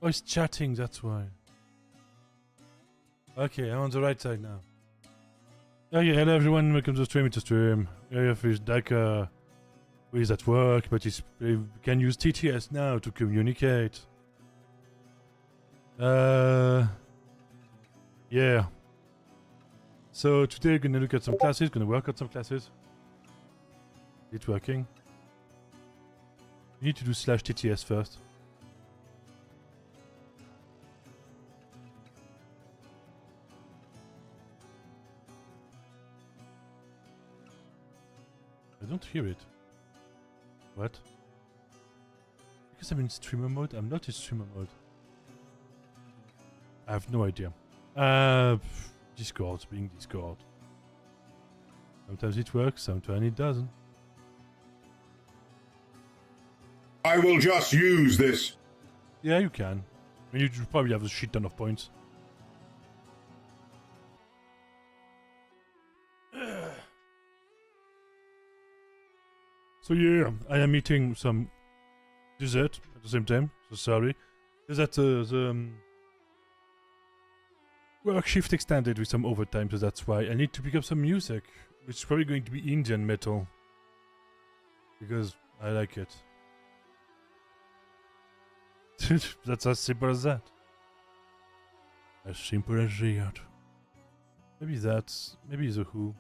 Oh, it's chatting, that's why. Okay, I'm on the right side now. Okay, hello everyone, welcome to the stream. It's a stream. If it's Daka who is at work, but he can use TTS now to communicate. Yeah. So today we're gonna look at some classes, gonna work on some classes. Is it working? You need to do /TTS first. I don't hear it. What? Because I'm in streamer mode? I'm not in streamer mode. I have no idea. Discord, being Discord. Sometimes it works, sometimes it doesn't. I will just use this. Yeah, you can. I mean, you probably have a shit ton of points. So yeah, I am eating some dessert at the same time, so sorry. Is that the work shift extended with some overtime, so that's why I need to pick up some music, which is probably going to be Indian metal. Because I like it. That's as simple as that. As simple as that. Maybe that's... maybe The Who.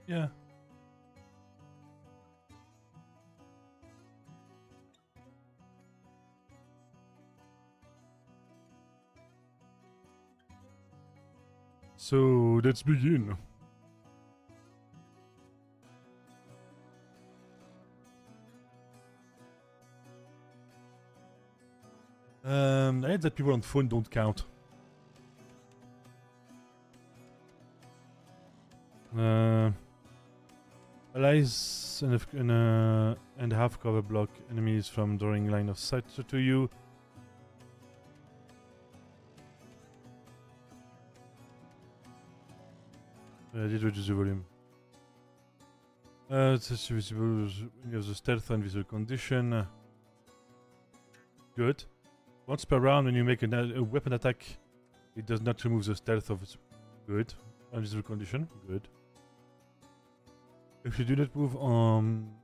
Yeah. So, let's begin. I hate that people on phone don't count. Allies and half cover block enemies from drawing line of sight to you. I did reduce the volume. It's visible when you have the stealth and visual condition. Good. Once per round, when you make a weapon attack, it does not remove the stealth of its... Good. Invisible condition. Good. If you do not move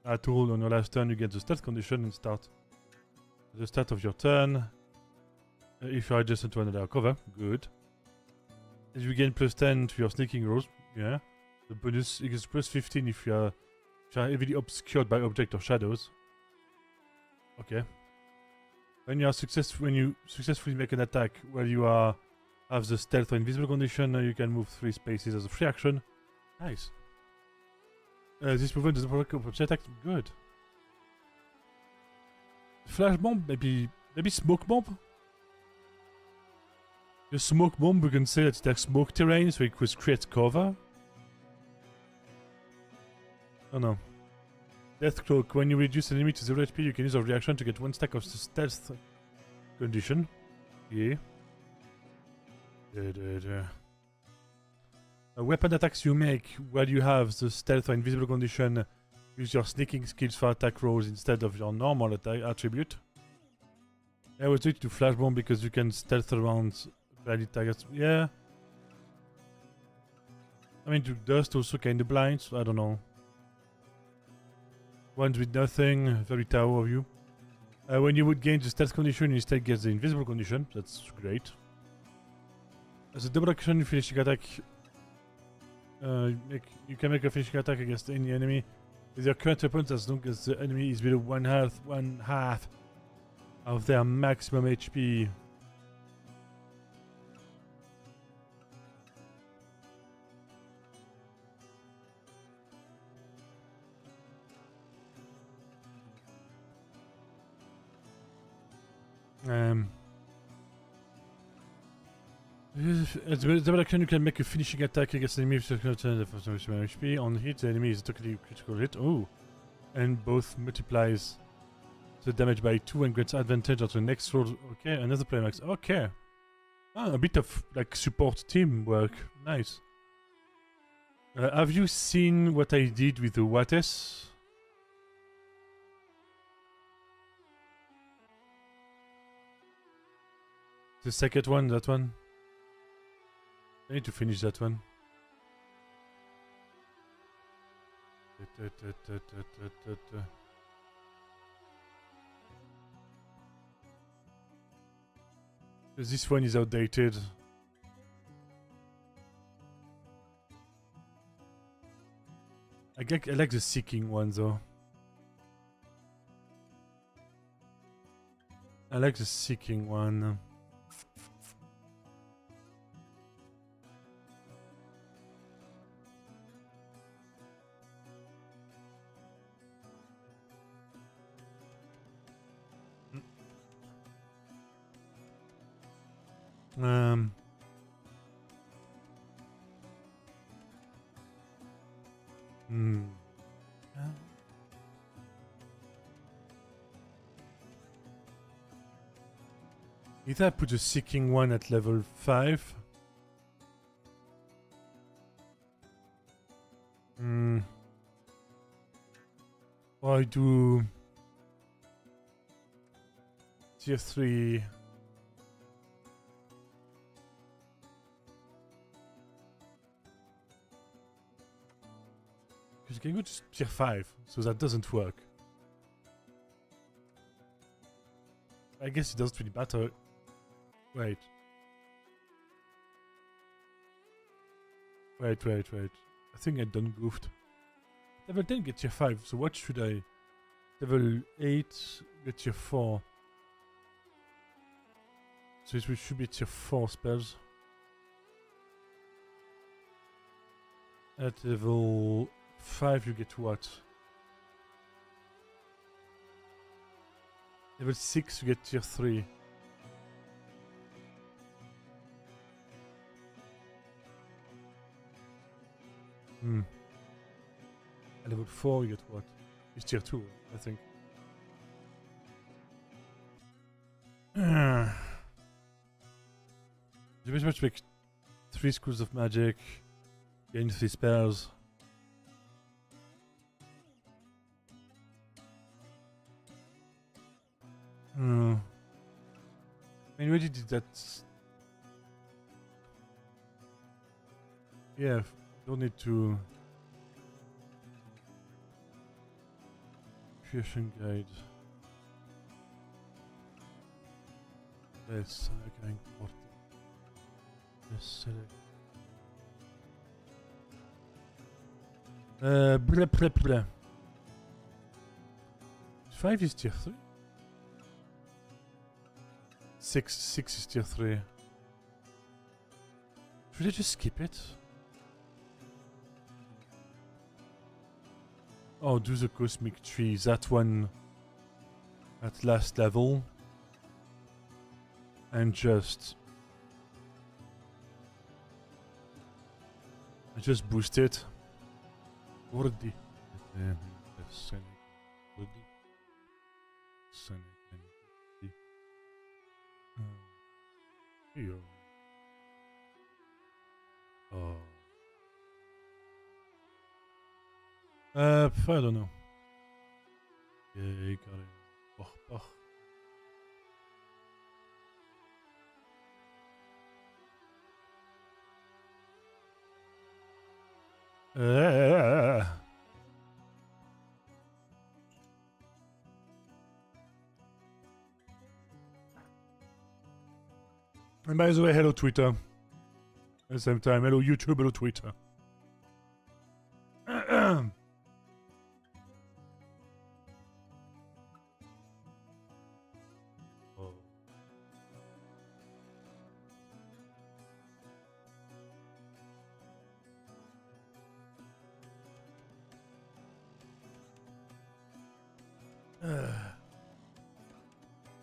at all on your last turn, you get the stealth condition and start at the start of your turn. If you are adjacent to another cover. Good. As you gain +10 to your sneaking rolls. Yeah. The bonus is +15 if you are heavily obscured by object or shadows. Okay. When you successfully make an attack where you have the stealth or invisible condition, you can move 3 spaces as a free action. Nice. This movement doesn't provoke opportunity attack. Good. Flash bomb, maybe smoke bomb. The smoke bomb, we can say that it has smoke terrain, so it could create cover. Oh no. Death Cloak. When you reduce an enemy to 0 HP, you can use a reaction to get 1 stack of stealth condition. Yeah. Weapon attacks you make where you have the stealth or invisible condition, use your sneaking skills for attack rolls instead of your normal attack attribute. I was doing to flash bomb because you can stealth around bloody targets. Yeah. I mean, to dust also kinda blind, so I don't know. Ones with nothing, very tower of you. When you would gain the stealth condition, you instead get the invisible condition. That's great. As a double action finishing attack, you can make a finishing attack against any enemy with your current weapons as long as the enemy is below one half of their maximum HP. As a double action, you can make a finishing attack against an enemy with HP. On hit, the enemy is totally critical hit. Oh! And both multiplies the damage by 2 and grants advantage on the next roll. Okay, another player max. Okay! Ah, a bit of, like, support teamwork. Nice. Have you seen what I did with the Wates? The second one, that one. I need to finish that one. This one is outdated. I like the seeking one though. I like the seeking one. Either I put the seeking one at level 5. Or I do tier 3. Because you can go to tier 5, so that doesn't work. I guess it doesn't really matter. Wait. I think I done goofed. Level 10 get tier 5, so what should I... Level 8 get tier 4. So it should be tier 4 spells. At level 5 you get what? Level 6 you get tier 3. At level 4 you get what? It's tier 2, I think. The best match make 3 schools of magic, gain 3 spells. I mean, we already did that. Yeah, don't need to. Creation guide. Let's select import. Let's select. Blah. 5 is tier 3. 6 is tier 3. Should I just skip it? Oh, do the cosmic tree, that one at last level. And just boost it. Already. Here. Oh. I don't know. Yeah, you got it. Oh. And by the way, hello Twitter. At the same time, hello YouTube, hello Twitter.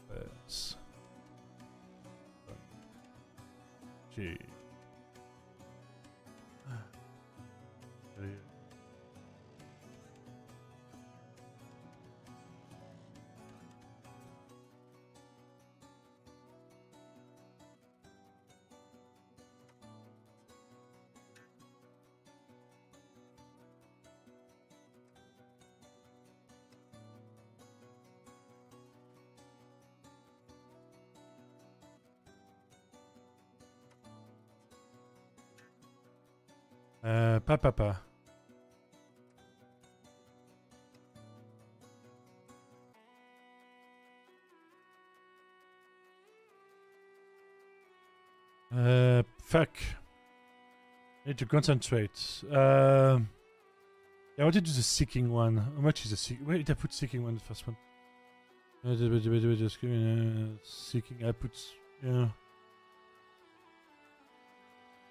Let's G. Papa. Fuck. Need to concentrate. Yeah, I wanted to do the seeking one. How much is the seeking? Where did I put seeking one? The first one. Seeking. I put. Yeah.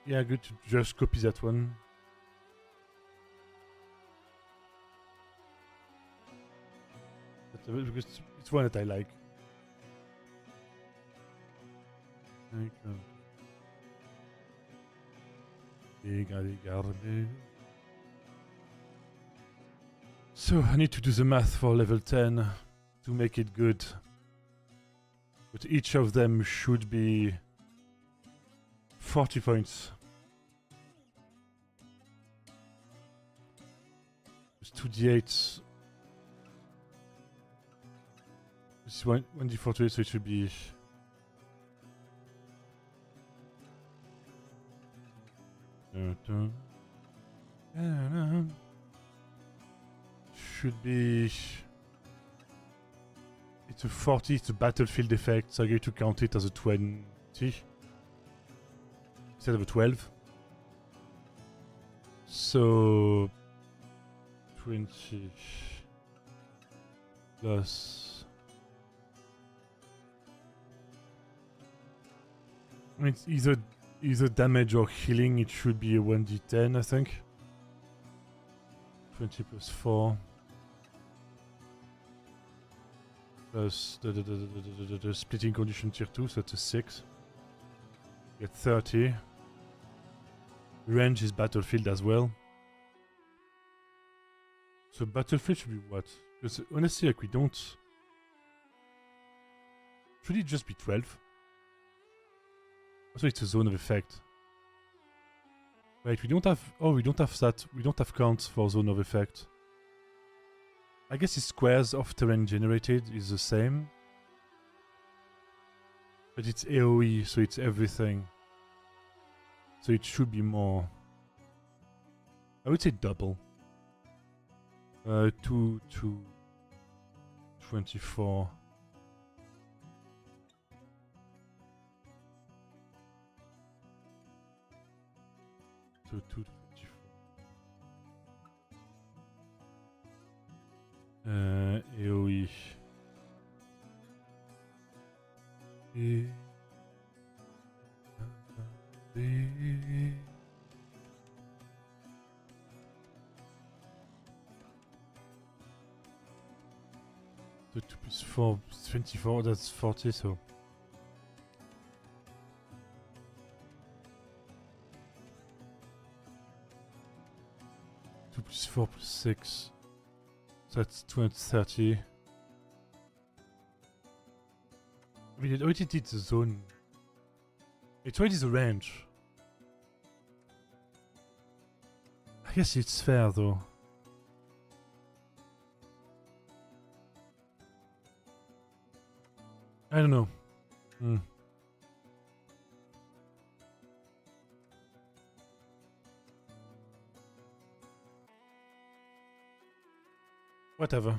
Yeah, good to just copy that one. Because it's one that I like. So I need to do the math for level 10 to make it good. But each of them should be 40 points. It's 2d8. This is 1d4, so it should be... Should be... It's a 40, it's a battlefield effect, so I'm going to count it as a 20 instead of a 12. So 20 plus... I mean, it's either damage or healing. It should be a 1d10, I think. 20 plus 4. Plus the splitting condition tier 2, so that's a 6. Get 30. Range is battlefield as well. So battlefield should be what? Because honestly, like, we don't... Should it just be 12? Also, it's a zone of effect. Wait, we don't have... Oh, we don't have that. We don't have counts for zone of effect. I guess the squares of terrain generated is the same. But it's AoE, so it's everything. So it should be more... I would say double. 2, 24. So 2, 24. AoE. So 2 plus 4, 24, that's 40, so... Plus 4 plus 6, so that's 230. We already did the zone. It's already the range. I guess it's fair though. I don't know. Whatever.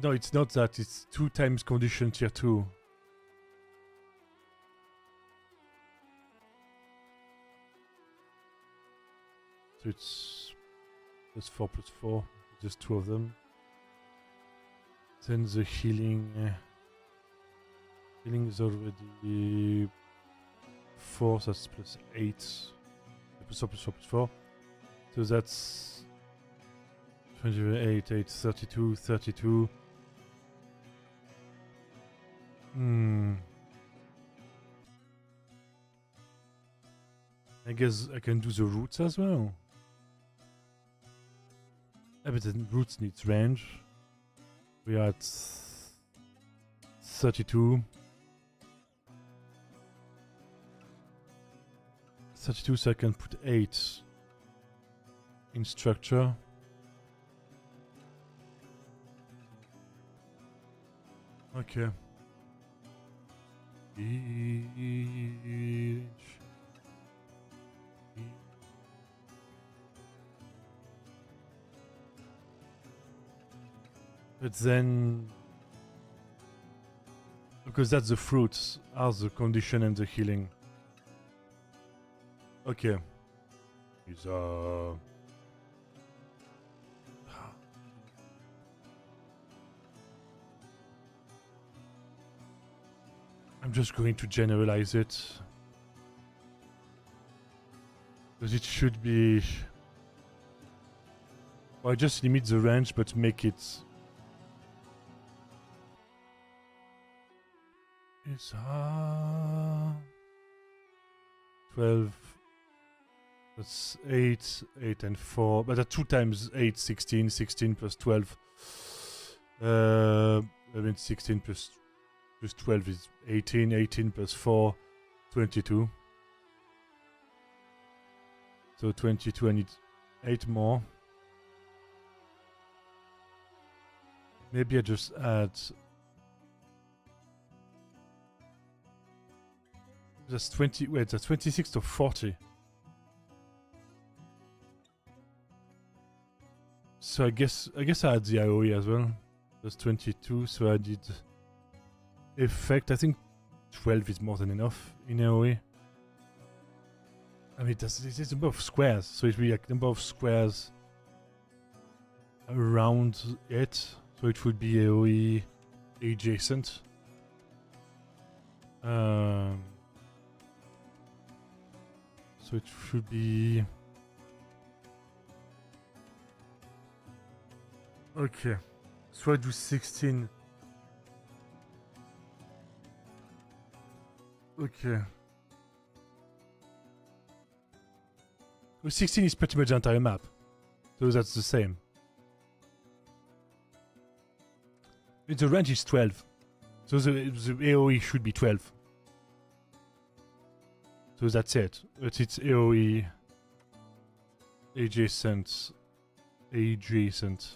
No, it's not that. It's 2 times condition tier 2. So it's plus 4 plus 4. Just 2 of them. Then the healing. Healing is already 4, so that's plus 8. Plus 4 plus 4 plus 4. So that's 28, 8, 32, 32. I guess I can do the roots as well. Yeah, but the roots needs range. We are at 32. 32, so I can put 8 in structure. Okay. But then, because that's the fruits, are the condition and the healing. Okay. Is I'm just going to generalize it. Because it should be... Well, I just limit the range, but make it... It's 12... That's 8, 8 and 4... But that's 2 times 8, 16, 16 plus 12... I mean 16 plus 12 is 18, 18 plus 4, 22. So 22, I need 8 more. Maybe I just add... That's 20, wait, that's 26 to 40. So I guess I add the AoE as well. That's 22, so I did... Effect, I think 12 is more than enough in AoE. I mean, it's a number of squares, so it will be like number of squares around it, so it would be AoE adjacent. So it should be... Okay, so I do 16. Okay. Well, 16 is pretty much the entire map. So that's the same. The range is 12. So the AoE should be 12. So that's it. But it's AoE adjacent. AoE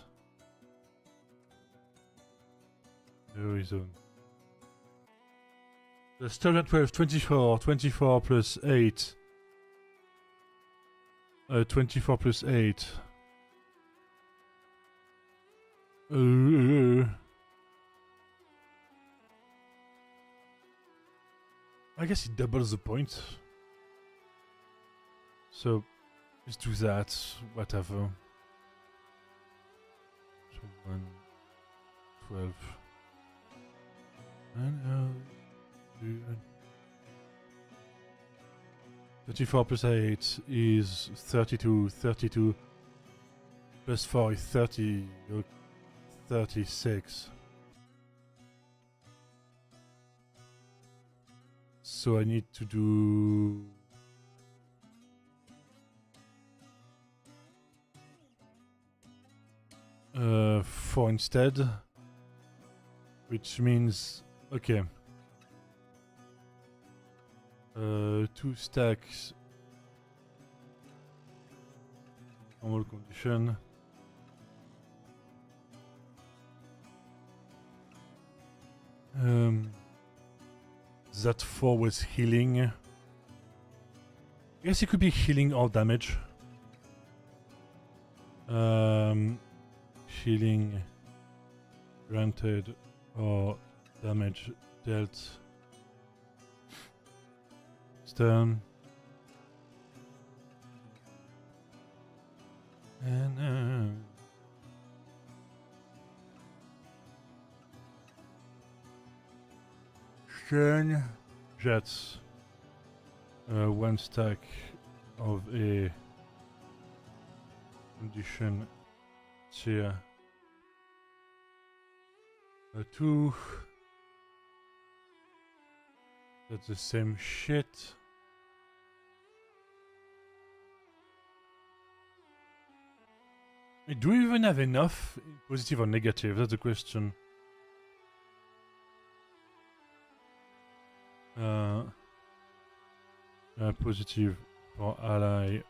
zone. The start at 12, 24, 24 plus 8. 24 plus 8. I guess it doubles the point. So, let's do that, whatever. So 1, 12. And 34 plus 8 is 32. 32 plus 4 is 30. 36. So I need to do... Uh, 4 instead. Which means... Okay. 2 stacks. Normal condition. That 4 was healing. I guess it could be healing or damage. Healing granted or damage dealt. Stern. And Stern jets. 1 stack of a condition tier. 2. That's the same shit. Do we even have enough positive or negative? That's the question. Positive for ally.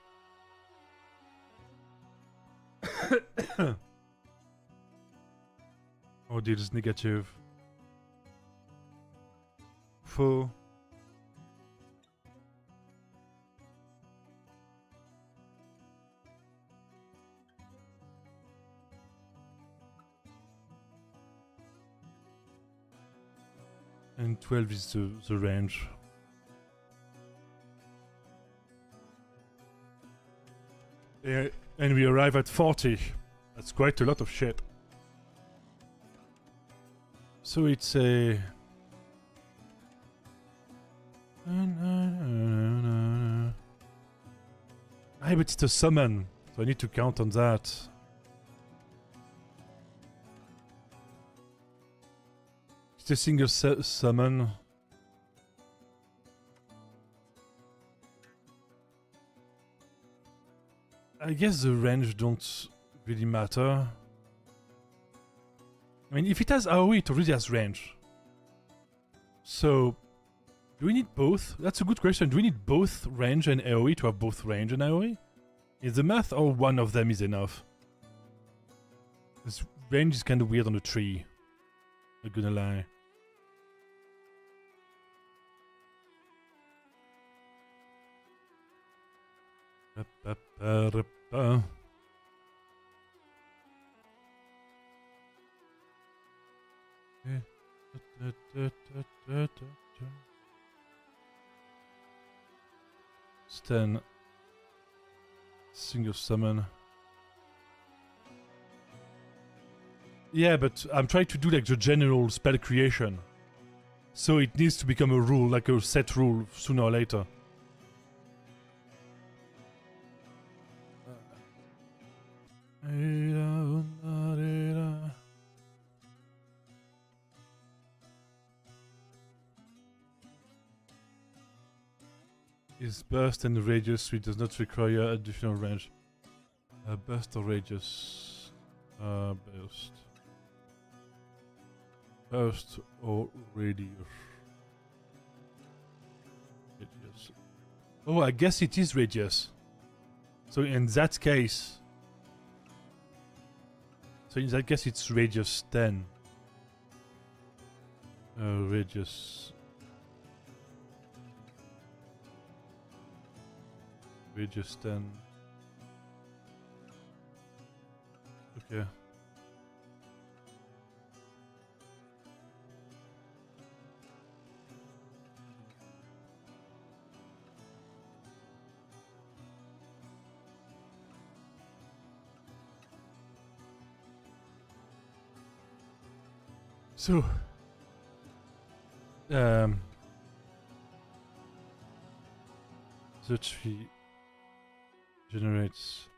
Or deals negative. 4. And 12 is the range. Yeah, and we arrive at 40. That's quite a lot of shit. So it's a... Ah, but it's a summon, so I need to count on that. It's a single summon. I guess the range don't really matter. I mean, if it has AoE, it already has range. So, do we need both? That's a good question. Do we need both range and AoE to have both range and AoE? Is the math or one of them is enough? This range is kind of weird on the tree. Not gonna lie. Sten. Single summon. Yeah, but I'm trying to do like the general spell creation. So it needs to become a rule, like a set rule, sooner or later. Is burst and radius, which does not require additional range. Burst or radius? Burst. Burst or radius? Radius. Oh, I guess it is radius. So in that case... So in that case it's radius 10. Radius... Radius 10. Okay. So, the tree generates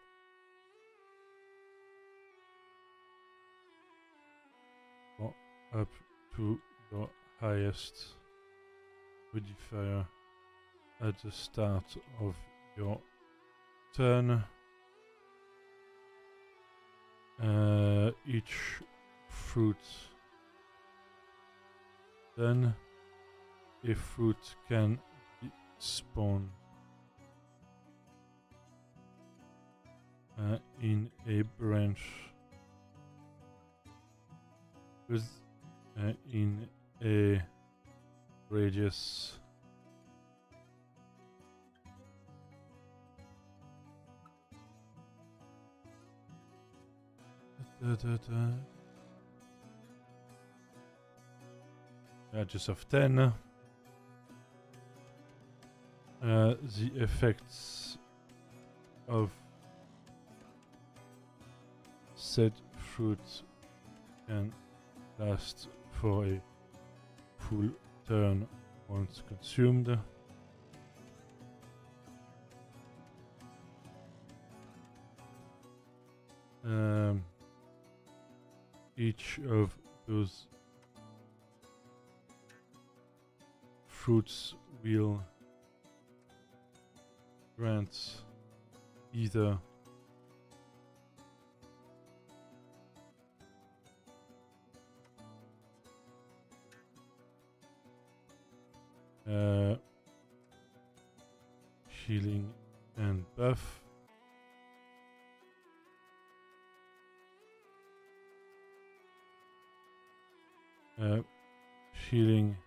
up to your highest modifier at the start of your turn. Each fruit. Then a fruit can be spawned in a branch in a radius radius of 10. The effects of said fruit can last for a full turn once consumed. Each of those fruits will grant either healing and buff, healing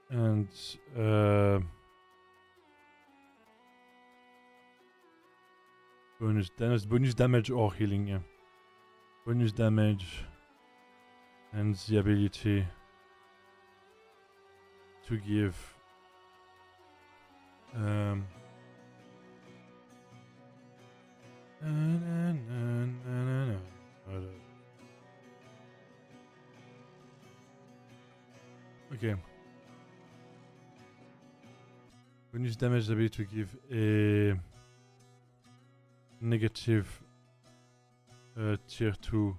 and bonus damage or healing, yeah. Bonus damage and the ability to give okay. Bonus damage ability to give a negative tier 2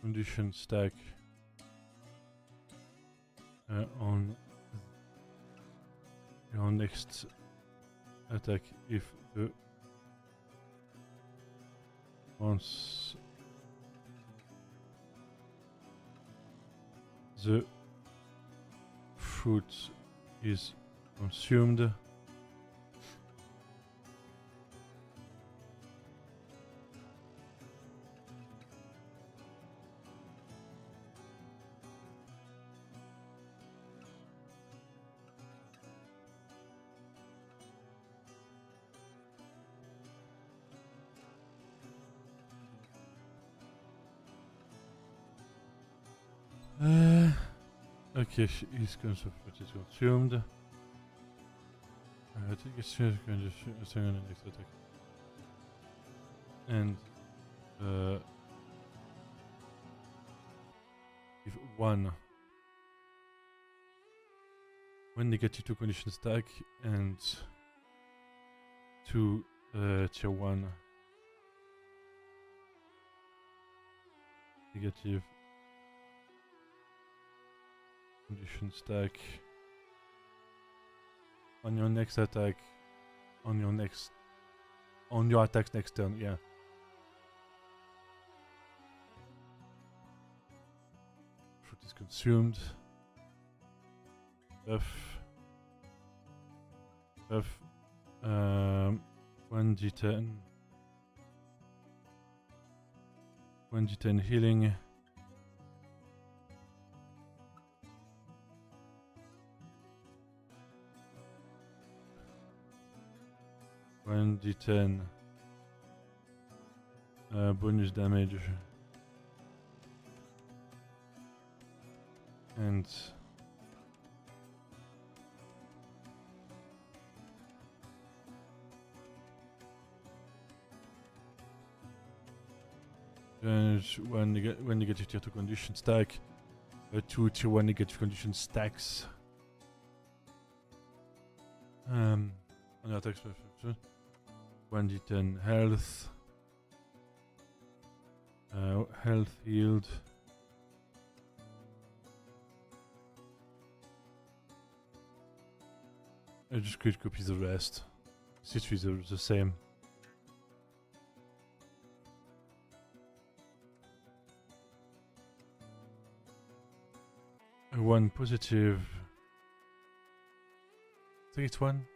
condition stack on your next attack if once the fruit is consumed. Okay, he's consumed. I think it's going to shoot on the next attack. And if one negative 2 condition stack and 2 tier 1 negative condition stack on your next attack, on your attacks next turn, yeah. Fruit is consumed. Buff. 1d10. 1d10 healing. D10 bonus damage and one negative tier 2 condition stack, 2 tier 1 negative condition stacks on attack 1d10 health, health healed, I just could copy the rest. It's the same. One positive. I think it's one.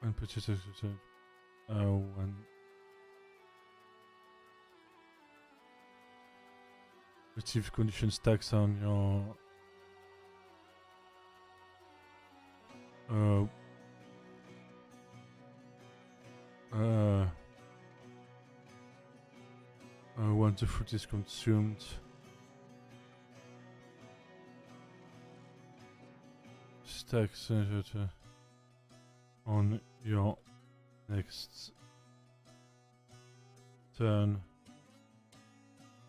One positive. One. Positive condition stacks on your. Once the fruit is consumed, stacks on your next turn.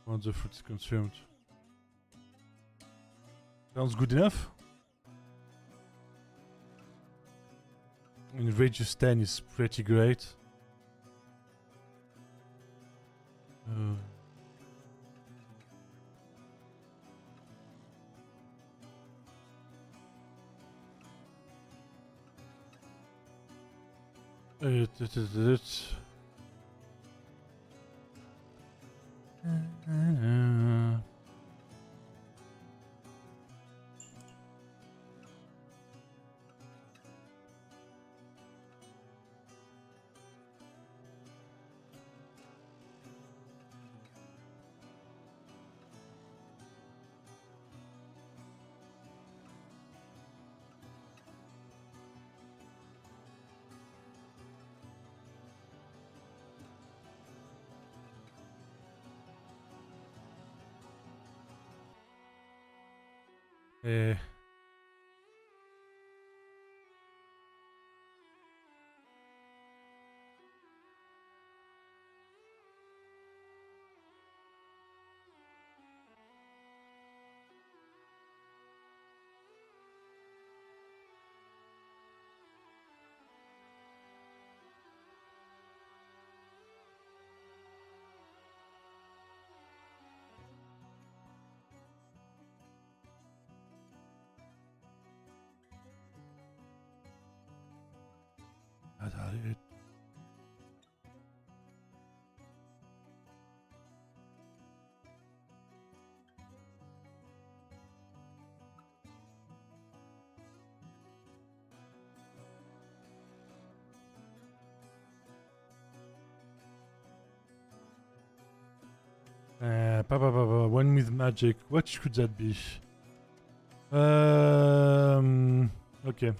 Once the fruit is consumed. Sounds good enough. And Radius 10 is pretty great. Eh. It. One with magic. What should that be? Okay.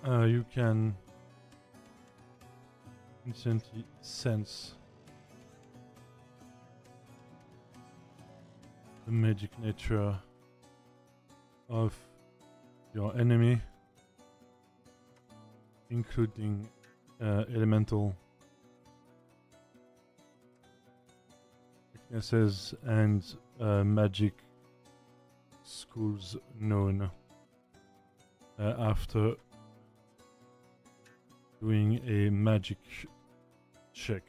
You can instantly sense the magic nature of your enemy, including elemental weaknesses and magic schools known after doing a magic check.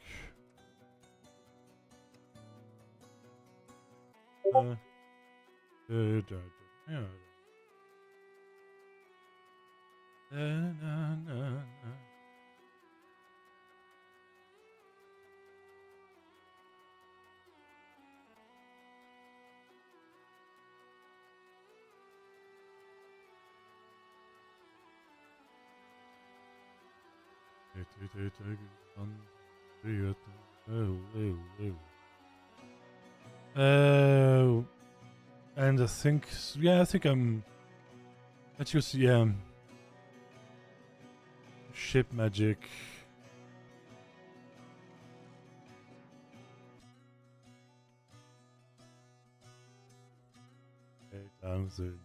And I think, yeah, I think let's use, ship magic. $8,000.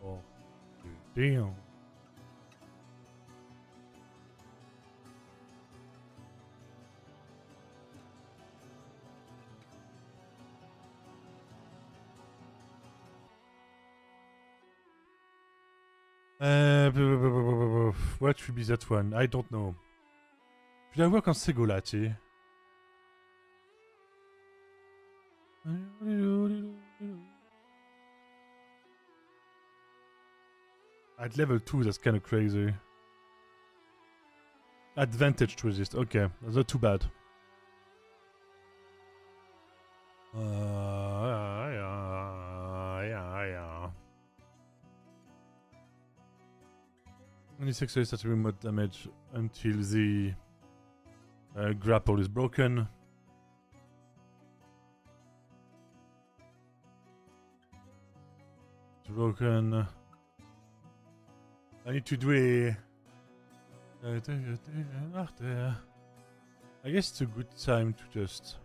Oh, damn. What should be that one? I don't know. Should I work on Segolati? At level 2, that's kind of crazy. Advantage to resist. Okay, that's not too bad. Yeah. Only success at remote damage until the grapple is broken. It's broken. I need to do a... I guess it's a good time to just...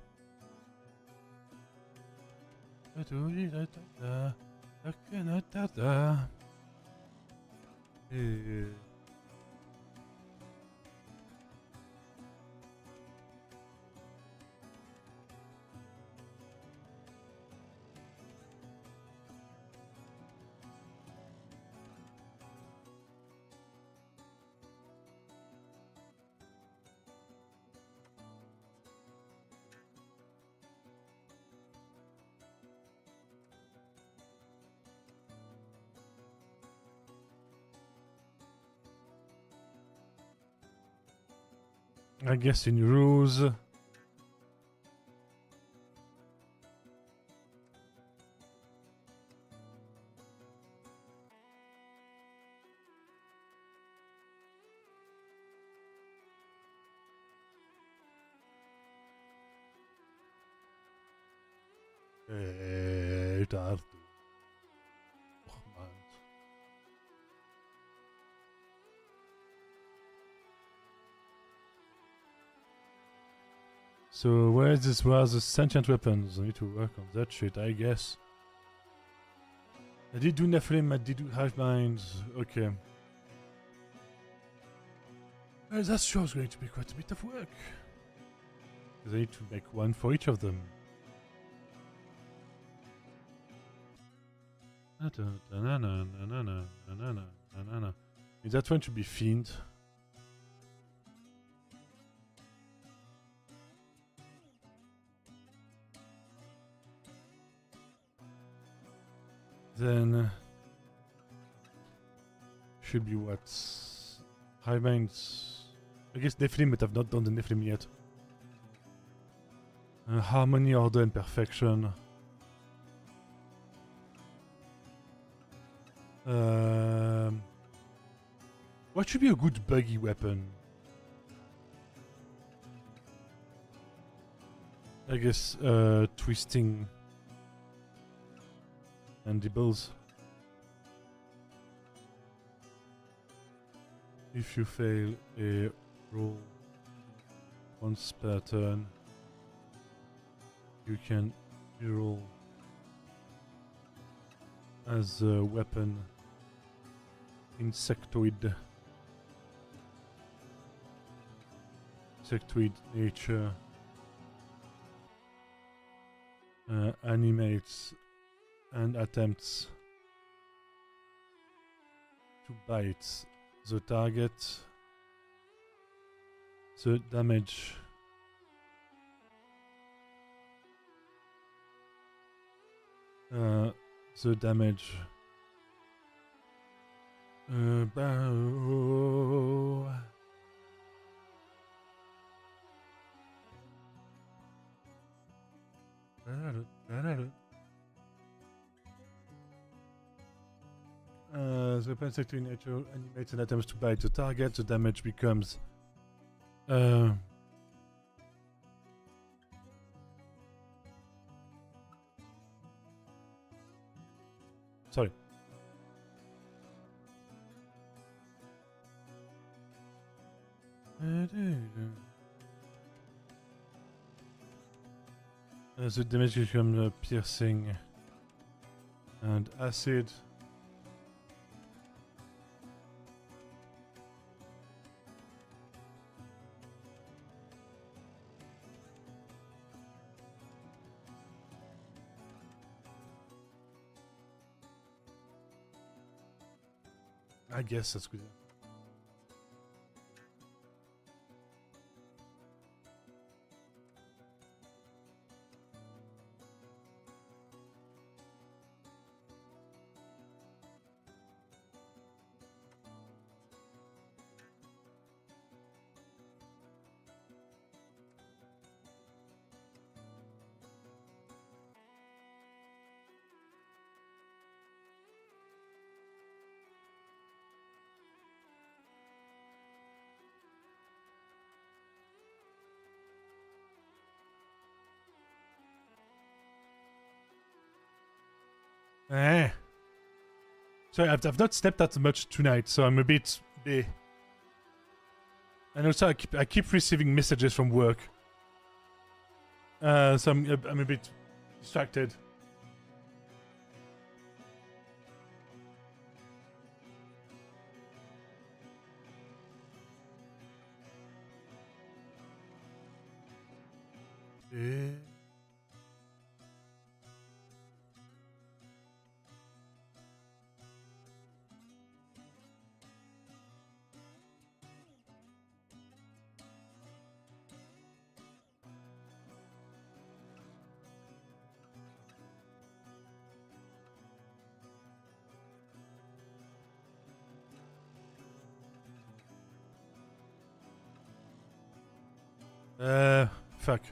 I guess in rules. Daar. Och man. So where is this? Where's the sentient weapons? I need to work on that shit, I guess. I did do Nephilim, I did do hive minds. Okay. Well, that sure is going to be quite a bit of work. Because I need to make one for each of them. Is that one to be fiend? Then should be what? High minds. I guess Nephilim, but I've not done the Nephilim yet. Harmony, order, and perfection. What should be a good buggy weapon? I guess twisting mandibles. If you fail a roll once per turn, you can reroll as a weapon insectoid nature animates and attempts to bite the target. The damage the insect in nature animates and attempts to bite the target. The damage becomes sorry. The damage becomes piercing and acid. I guess that's good. Sorry, I've not slept that much tonight, so I'm a bit. And also, I keep receiving messages from work, so I'm a bit distracted. Fuck.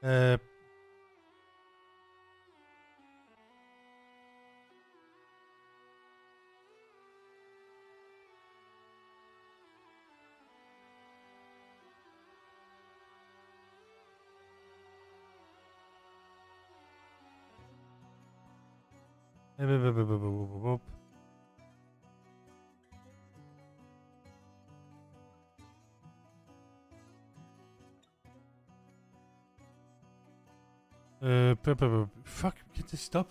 Uh, Fuck, can this stop?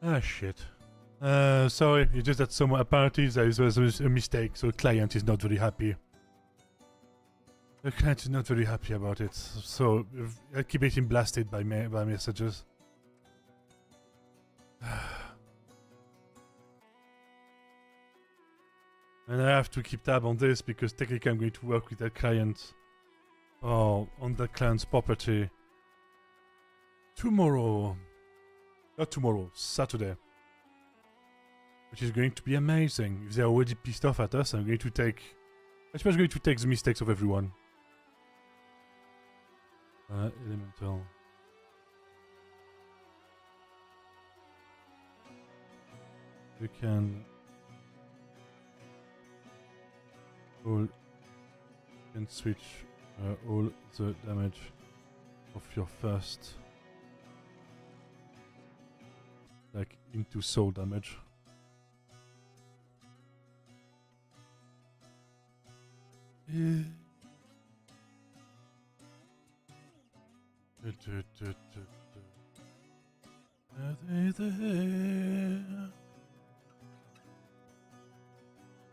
Ah, shit. Sorry, it's just that somewhere apparently there was a mistake, so the client is not very happy. The client is not very happy about it, so I keep getting blasted by messages. And I have to keep tab on this because technically I'm going to work with that client. Oh, on that client's property. Tomorrow. Not tomorrow, Saturday. Which is going to be amazing. If they're already pissed off at us, I'm going to take... I'm going to take the mistakes of everyone. Elemental. You can... switch all the damage of your first... like into soul damage.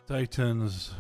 Titans.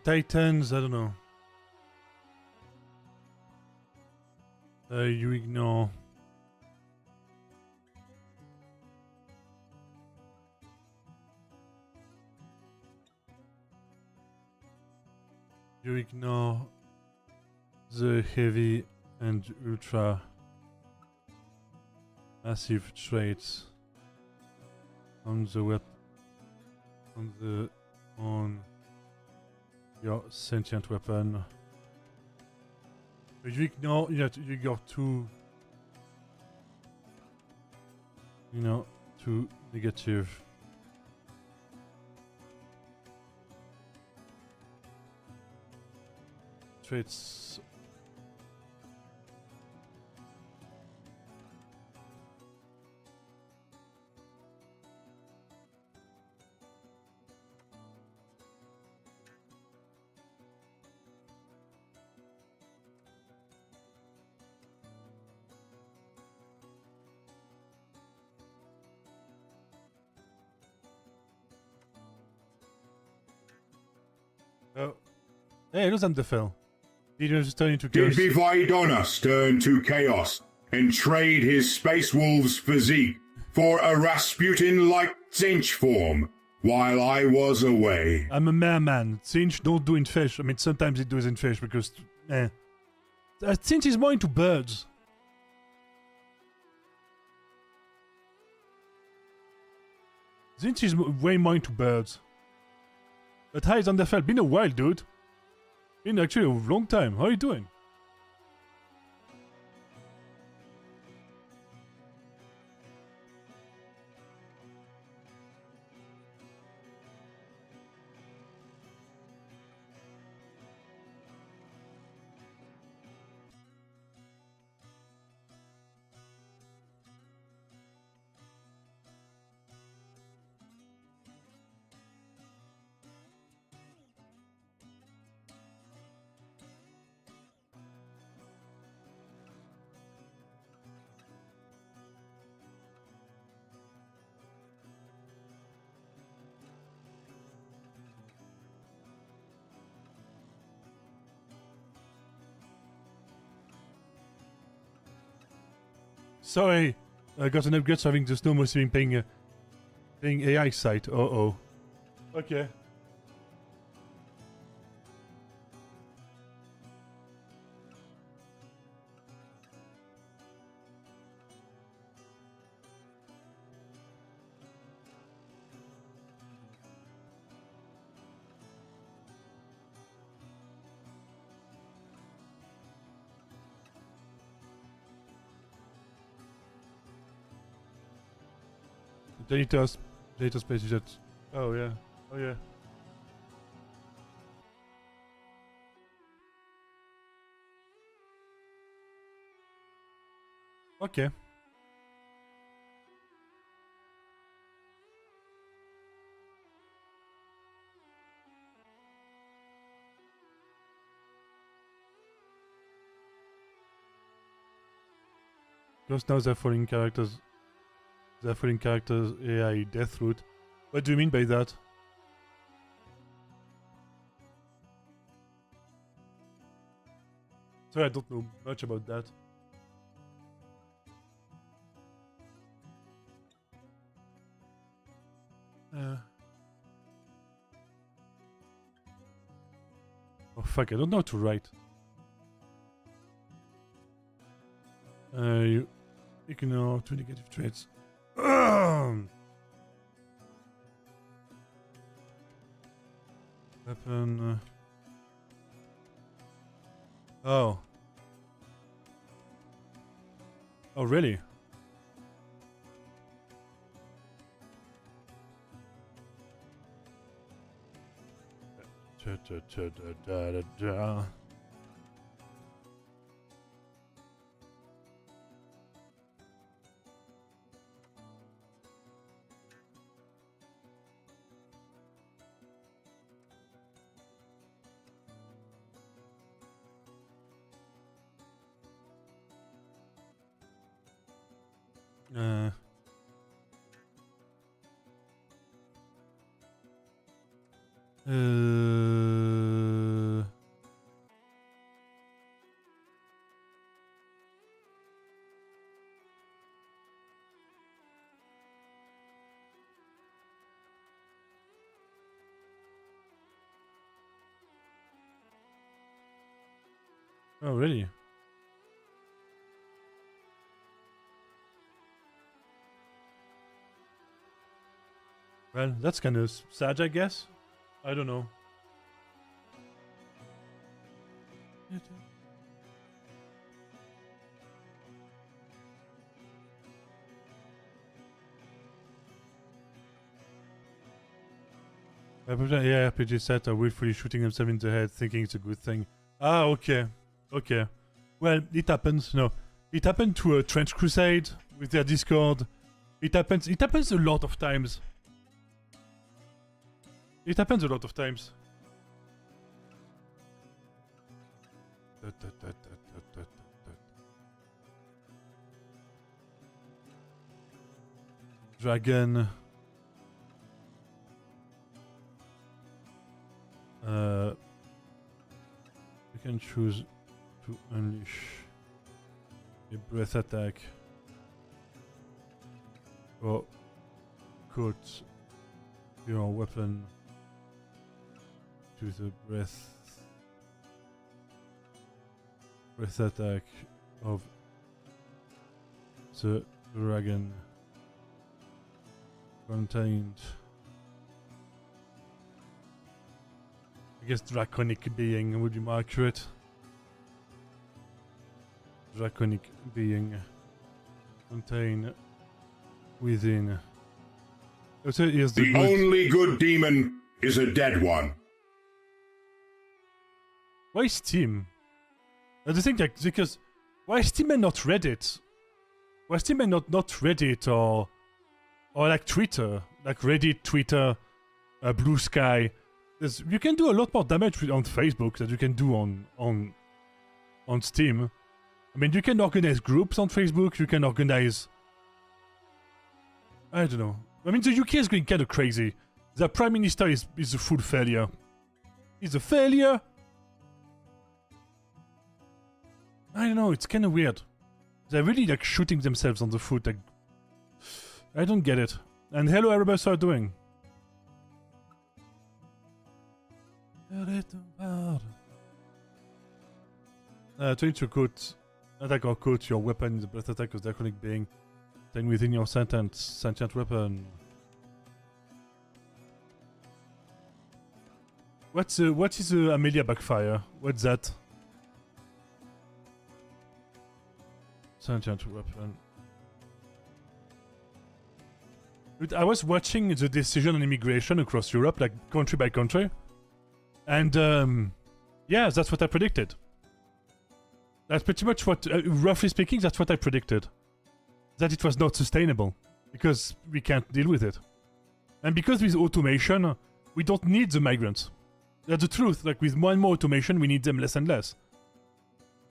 Titans, I don't know. You ignore. You ignore the heavy and ultra massive traits on the on your sentient weapon. You ignore you got two two negative traits. Oh. Hey, it was Underfell. Did you just turn into Did ghosts? Bivaidonas turn to chaos and trade his Space Wolf's physique for a Rasputin-like cinch form while I was away? I'm a merman. Cinch don't do in fish. I mean, sometimes it does in fish because, Cinch is more into birds. Cinch is way more into birds. But hi, Underfell. Been a while, dude. Been actually a long time. How are you doing? Sorry, I got an upgrade so having the Thumos being paying AI site. Uh-oh. Okay. Data space is that. Oh yeah. Oh yeah. Okay. Just now they're following characters. They're following characters AI death route. What do you mean by that? Sorry, I don't know much about that. Oh fuck, I don't know how to write. You ignore two negative traits. Weapon. Oh. Oh, really? Oh, really? Well, that's kind of sad, I guess. I don't know. Yeah, RPG set are willfully shooting themselves in the head, thinking it's a good thing. Ah, okay. Okay. Well, it happens. No. It happened to a Trench Crusade with their Discord. It happens a lot of times. It happens a lot of times. Dragon. You can choose to unleash a breath attack or coat your weapon to the breath attack of the dragon contained. I guess draconic being would be more accurate. Draconic being contained within. So here's the only good demon is a dead one. Why Steam? The thing, like, because why Steam and not Reddit? Why Steam and not Reddit or like Twitter, like Reddit, Twitter, Blue Sky? You can do a lot more damage on Facebook than you can do on Steam. I mean, you can organize groups on Facebook. You can organize. I don't know. I mean, the UK is going kind of crazy. The Prime Minister is a full failure. He's a failure. I don't know. It's kind of weird. They're really like shooting themselves on the foot. Like, I don't get it. And hello, everybody, how are you doing? Trying to quote attack or quote your weapon in the breath attack of the draconic being, then within your sentient weapon. What is Amelia backfire? What's that? Sentient weapon. I was watching the decision on immigration across Europe, like country by country. And, yeah, that's what I predicted. That's pretty much what, roughly speaking, that's what I predicted. That it was not sustainable. Because we can't deal with it. And because with automation, we don't need the migrants. That's the truth. Like, with more and more automation, we need them less and less.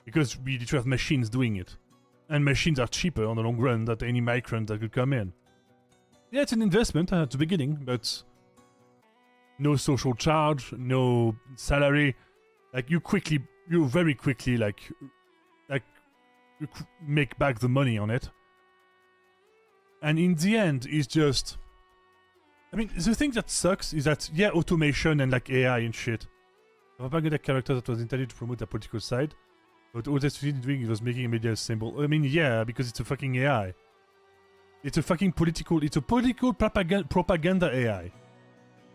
Because we literally have machines doing it. And machines are cheaper on the long run than any migrant that could come in. Yeah, it's an investment at the beginning, but... no social charge, no salary. Like, you very quickly, like you make back the money on it. And in the end, it's just... I mean, the thing that sucks is that, yeah, automation and, like, AI and shit. The propaganda character that was intended to promote a political side, but all that's doing was making a media symbol. I mean, yeah, because it's a fucking AI. It's a political propaganda AI.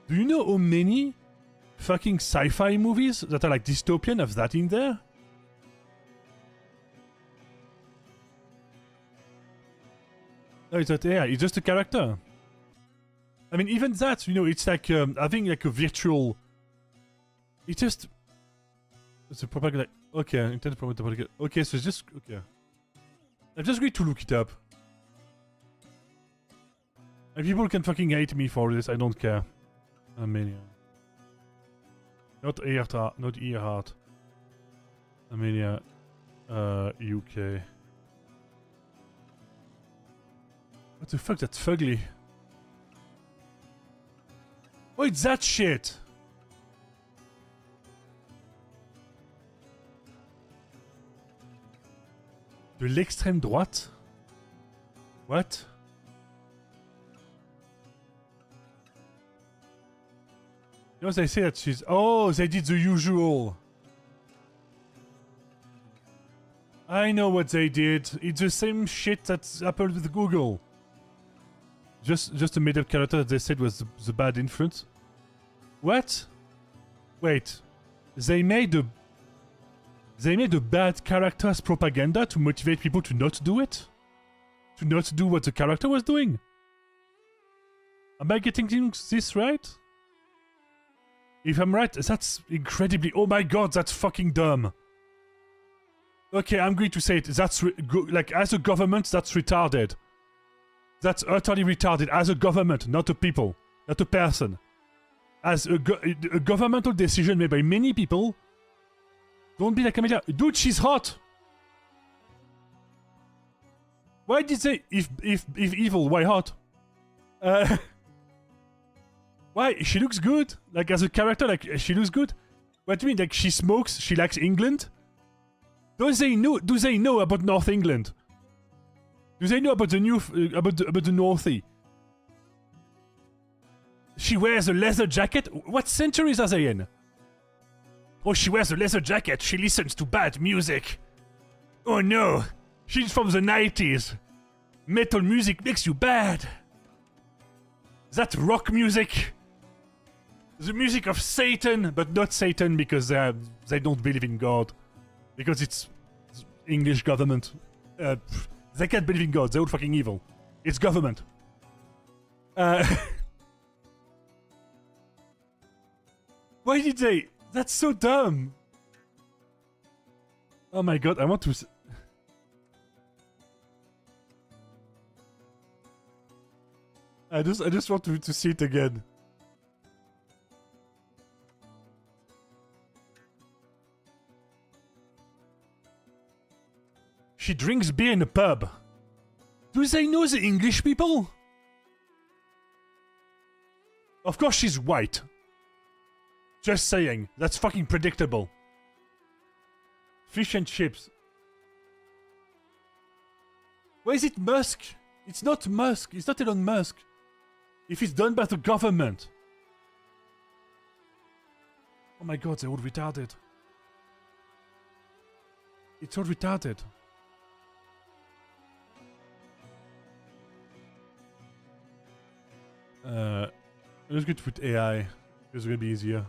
Do you know how many fucking sci-fi movies that are like dystopian have that in there? No, it's not AI, it's just a character. I mean, even that, you know, it's like having like a virtual... It's just... It's a propaganda... Okay, intended to promote the propaganda... Okay, so it's just... Okay. I'm just going to look it up. And people can fucking hate me for this, I don't care. Amelia. Not Earhart, not Earhart. Amelia, UK. What the fuck, that's fugly. Oh, it's that shit! De l'extrême droite? What? You know, they say that she's... Oh, they did the usual. I know what they did. It's the same shit that's happened with Google. Just a made-up character that they said was the bad influence. What? Wait. They made a bad character as propaganda to motivate people to not do it? To not do what the character was doing? Am I getting this right? If I'm right, that's incredibly... Oh my god, that's fucking dumb. Okay, I'm going to say it. That's... like, as a government, that's retarded. That's utterly retarded. As a government, not a people. Not a person. As a governmental decision made by many people... Don't be like Amelia. Dude, she's hot! Why did they... If evil, why hot? Why? She looks good. Like, as a character, like, she looks good. What do you mean? Like, she smokes, she likes England? Do they know about North England? Do they know about the new... about the Northie? She wears a leather jacket? What centuries are they in? Oh, she wears a leather jacket. She listens to bad music. Oh no. She's from the 90s. Metal music makes you bad. That rock music. The music of Satan, but not Satan because they don't believe in God. Because it's English government. They can't believe in God. They're all fucking evil. It's government. Why did they... That's so dumb. Oh my god, I want to... I just want to see it again. She drinks beer in a pub. Do they know the English people? Of course she's white. Just saying. That's fucking predictable. Fish and chips. Why is it Musk? It's not Musk. It's not Elon Musk. If it's done by the government. Oh my god, they're all retarded. It's all retarded. I'm just going to put AI. Because it's going to be easier.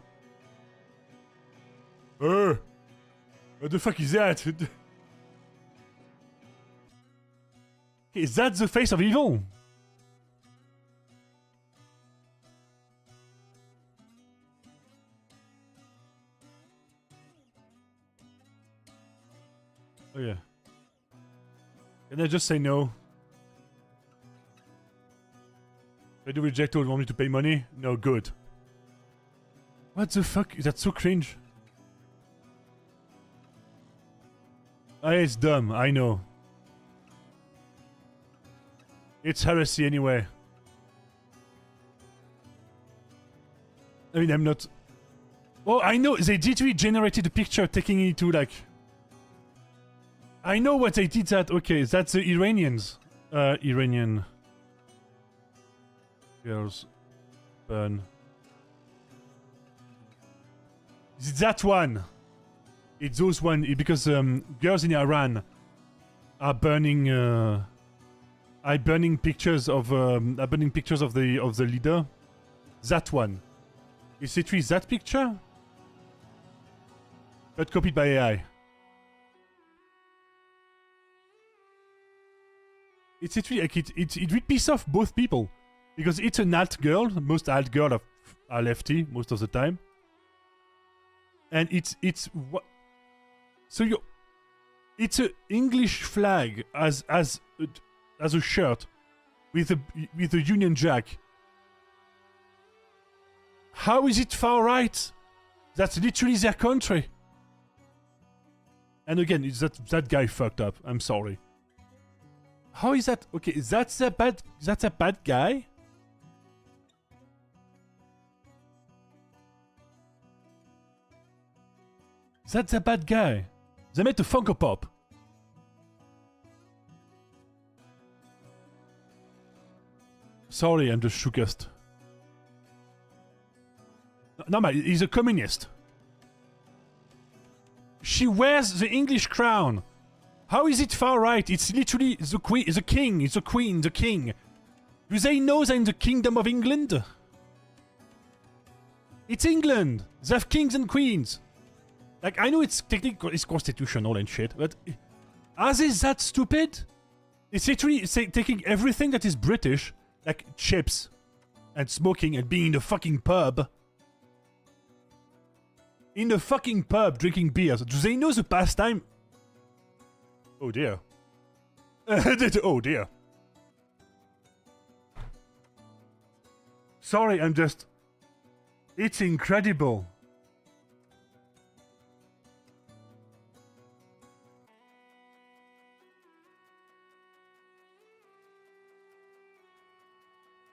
What the fuck is that? Is that the face of evil? Oh yeah. Can I just say no? If I do reject or want me to pay money? No, good. What the fuck? That's so cringe. Ah, it's dumb, I know. It's heresy anyway. I mean, I'm not... Oh, I know! They literally generated a picture taking it to, like... I know what they did that... Okay, that's the Iranians. Iranian... Girls... Burn... It's that one! It's those one, because girls in Iran are burning... are burning pictures of the leader. That one. Is it really that picture? But copied by AI. It's literally like it would piss off both people. Because it's an alt girl. Most alt girls are lefty most of the time. And it's what... So you... It's an English flag as a shirt with a Union Jack. How is it far right? That's literally their country. And again, it's that guy fucked up. I'm sorry. How is that? Okay, that's a bad guy? That's a bad guy. They made a Funko Pop. Sorry, I'm the shookest. No, man, he's a communist. She wears the English crown. How is it far right? It's literally the queen, the king, it's the queen, the king. Do they know they're in the kingdom of England? It's England. They have kings and queens. Like, I know it's technically it's constitutional and shit, but are they that stupid? It's literally taking everything that is British, like chips and smoking and being in the fucking pub. In the fucking pub drinking beers. Do they know the pastime? Oh dear. Oh dear. Sorry, I'm just... It's incredible.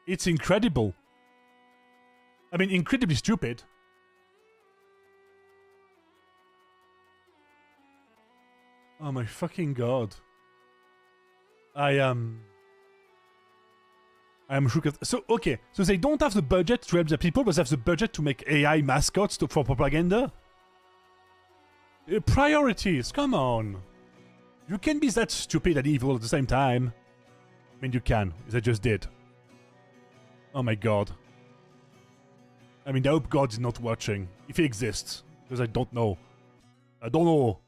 It's incredible. I mean, incredibly stupid. Oh my fucking god. I am shook. So, okay. So they don't have the budget to help the people, but they have the budget to make AI mascots for propaganda? Priorities, come on. You can be that stupid and evil at the same time. I mean, you can. They just did. Oh my god. I mean, I hope God is not watching. If he exists. Because I don't know. I don't know.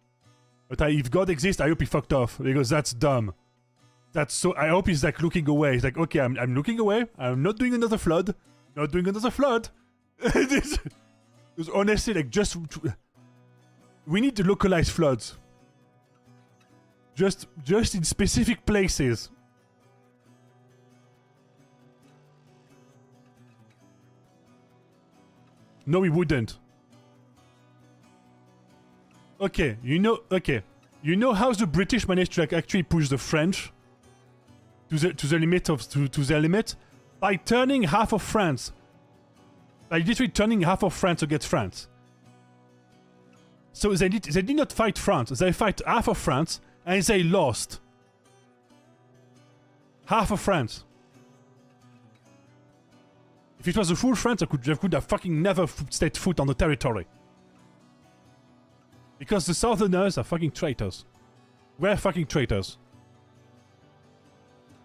But if God exists, I hope he fucked off. Because that's dumb. That's so... I hope he's like looking away. He's like, okay, I'm looking away. I'm not doing another flood. Not doing another flood. It's honestly, like, just... We need to localize floods. Just in specific places. No, we wouldn't. Okay, you know how the British managed to like actually push the French to the limit of to their limit by turning half of France. By literally turning half of France against France. So they did not fight France. They fight half of France and they lost. Half of France. If it was a full France, they could have fucking never set foot on the territory. Because the Southerners are fucking traitors. We're fucking traitors.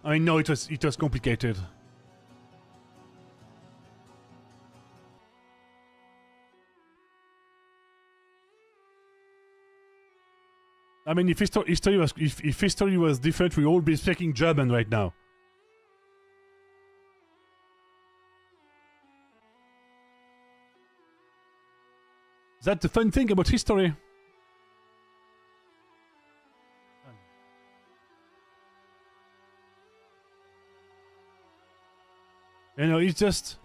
I mean, no, it was complicated. I mean, if history was different, we'd all be speaking German right now. That's the fun thing about history. You know, it's just...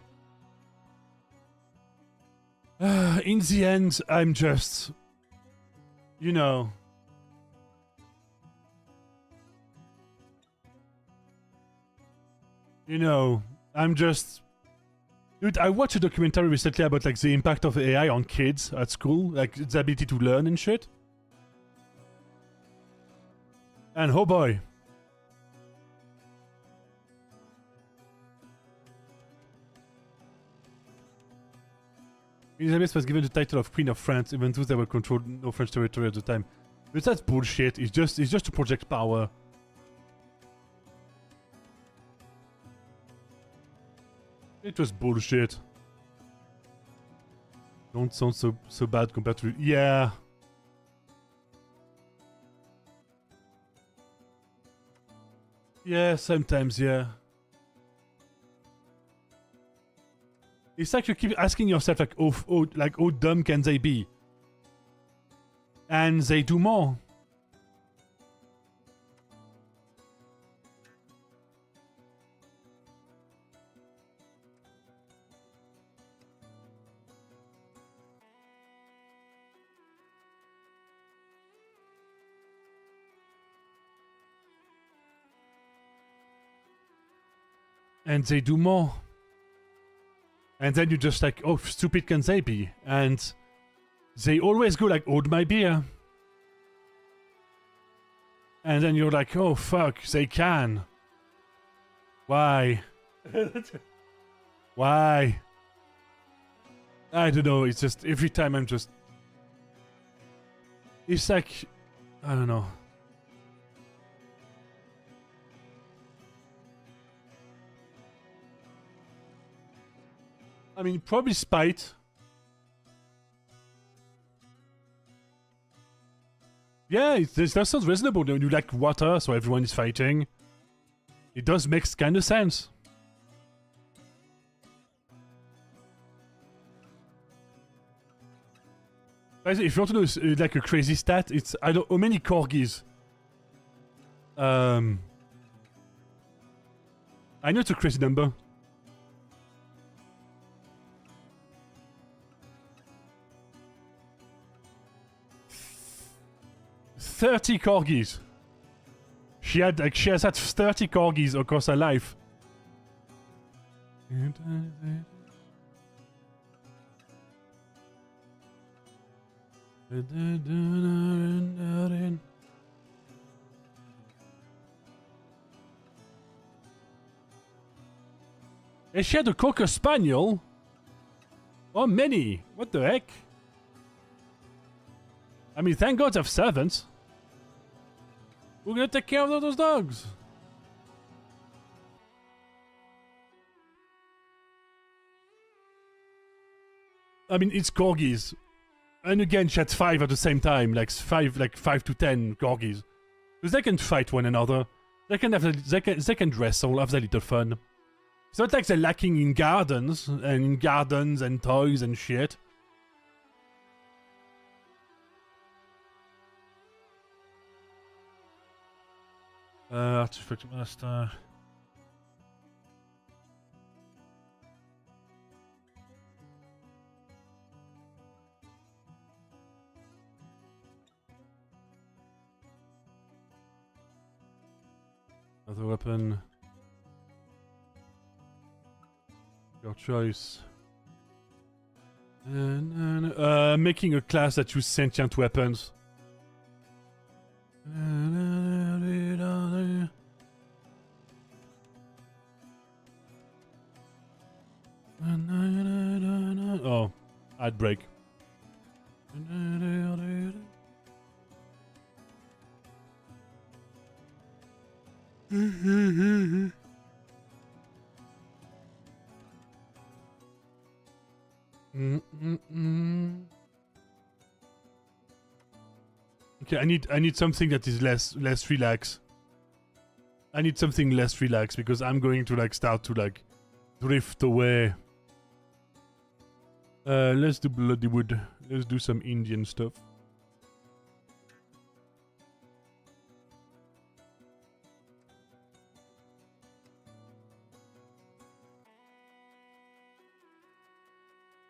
in the end, I'm just... You know... You know, I'm just... Dude, I watched a documentary recently about like the impact of AI on kids at school, like the ability to learn and shit. And oh boy. Elizabeth was given the title of Queen of France, even though they were controlled no French territory at the time. But that's bullshit. It's just to project power. It was bullshit. Don't sound so bad compared to... Yeah. Yeah, sometimes, yeah. It's like you keep asking yourself, like, how dumb can they be? And they do more. And they do more. And then you just like, oh, stupid can they be? And they always go like, hold my beer. And then you're like, oh, fuck, they can. Why? Why? I don't know, it's just, every time I'm just... It's like, I don't know. I mean, probably spite. Yeah, that sounds reasonable. You like water, so everyone is fighting. It does make kind of sense. Guys, if you want to know like a crazy stat, it's I don't how many corgis. I know it's a crazy number. $30 corgis. She has had 30 corgis across her life. And she had a Cocker Spaniel? Oh, many. What the heck? I mean, thank God I have servants. We're gonna take care of those dogs. I mean, it's corgis. And again, she had 5 at the same time. Like 5 to 10 corgis. Because they can fight one another. They can wrestle, have their little fun. It's not like they're lacking in gardens and toys and shit. Artifact Master. Another weapon. Your choice. Making a class that uses sentient weapons. Oh, ad break. Okay, I need something that is less relaxed. I need something less relaxed because I'm going to like start to like drift away. Let's do bloody wood. Let's do some Indian stuff.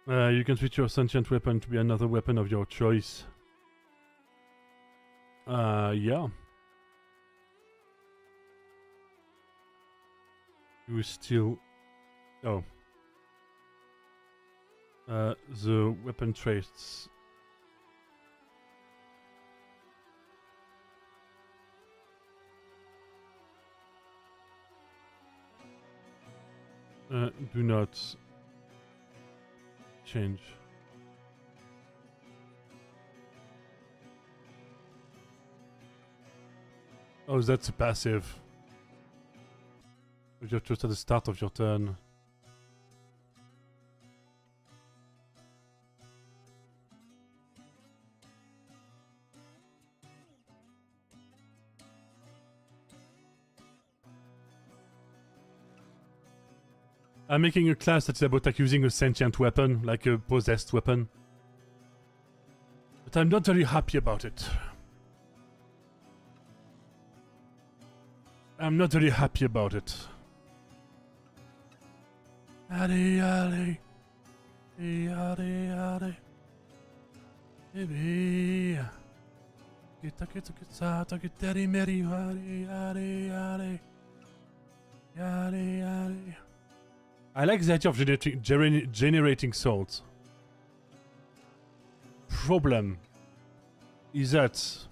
You can switch your sentient weapon to be another weapon of your choice. Yeah. You still... Oh. The weapon traits. Do not change. Oh, that's a passive. You have just at the start of your turn. I'm making a class that's about like using a sentient weapon, like a possessed weapon. But I'm not very happy about it. I'm not very happy about it. Ade, ade. Ade, ade. Baby. Kita kita kita kita dari meri ade ade ade. Ade ade. I like the idea of generating salt. Problem is that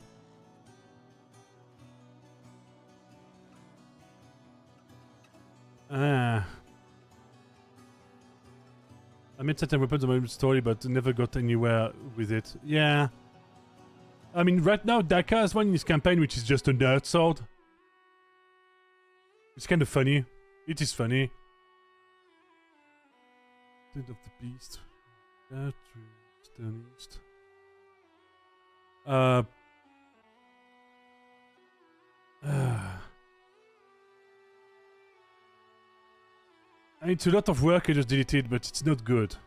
I made certain weapons in my story, but never got anywhere with it. Yeah. I mean, right now, Daka has one in his campaign, which is just a nerd sword. It's kind of funny. It is funny. Stand of the beast. Stone east. It's a lot of work I just deleted, but it's not good.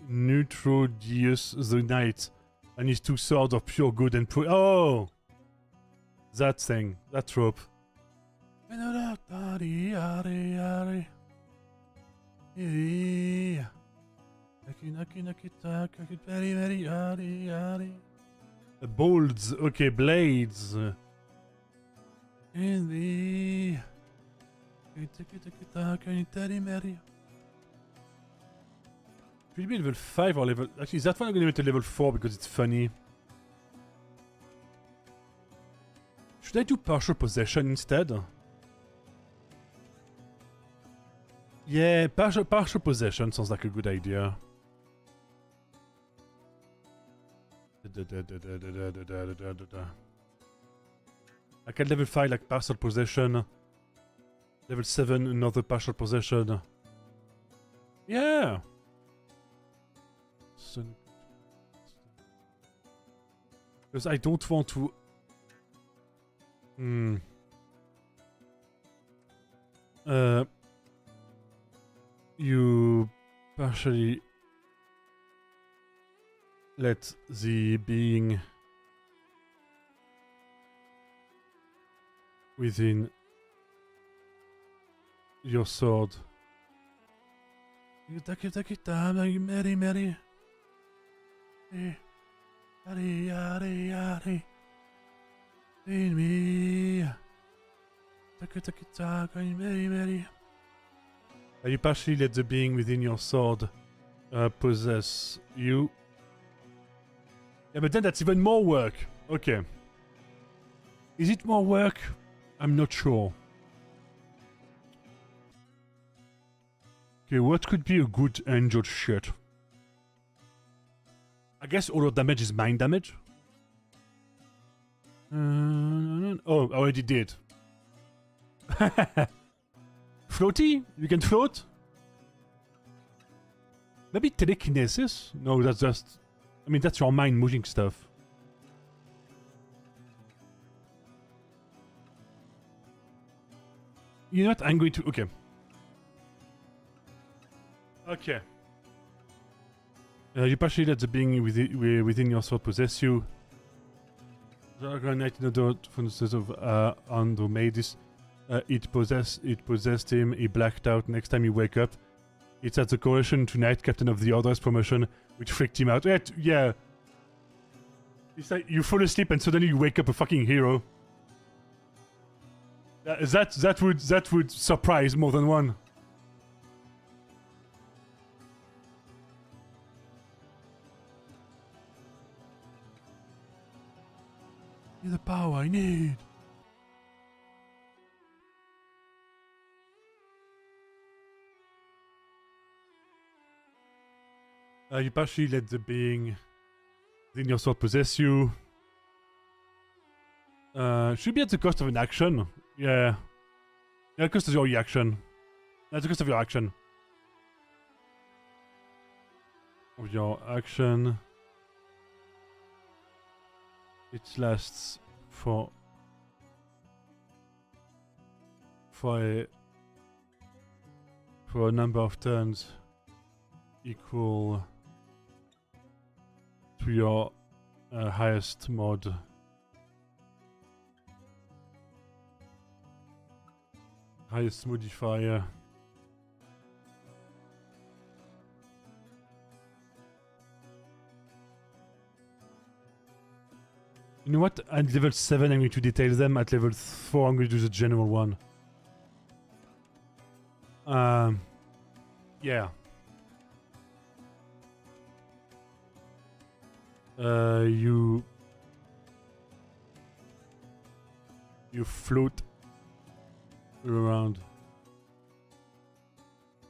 Neutrodius the Knight and his two swords of pure good and oh! That thing, that trope. Bolts, okay, blades. In the should be level 5 or level... Actually, is that one I'm going to to level 4 because it's funny? Should I do partial possession instead? Yeah, partial possession sounds like a good idea. Like at level 5, like partial possession. Level 7, another partial possession. Yeah! Because I don't want to... You partially let the being within your sword. Mary. In me. Mary. You partially let the being within your sword possess you. Yeah, but then that's even more work. Okay. Is it more work? I'm not sure. Okay, what could be a good angel shit? I guess all of damage is mind damage. Oh, I already did. Floaty? You can float? Maybe telekinesis? No, that's just... I mean, that's your mind moving stuff. You know what? I'm going to... Okay. Okay. You partially let the being within your sword possess you. Dragon Knight in the dirt from the state of Andromedis. It possessed him, he blacked out. Next time you wake up, it's at the correlation to Knight Captain of the Order's promotion, which freaked him out. Yeah. It's like you fall asleep and suddenly you wake up a fucking hero. That would surprise more than one. The power I need. You partially let the being within your sword possess you. Should be at the cost of an action. Yeah. Yeah, the cost of your reaction. That's the cost of your action. It lasts for a number of turns equal to your highest mod. Highest modifier. You know what? At level 7 I'm going to detail them, at level 4 I'm going to do the general one. Yeah. You float around.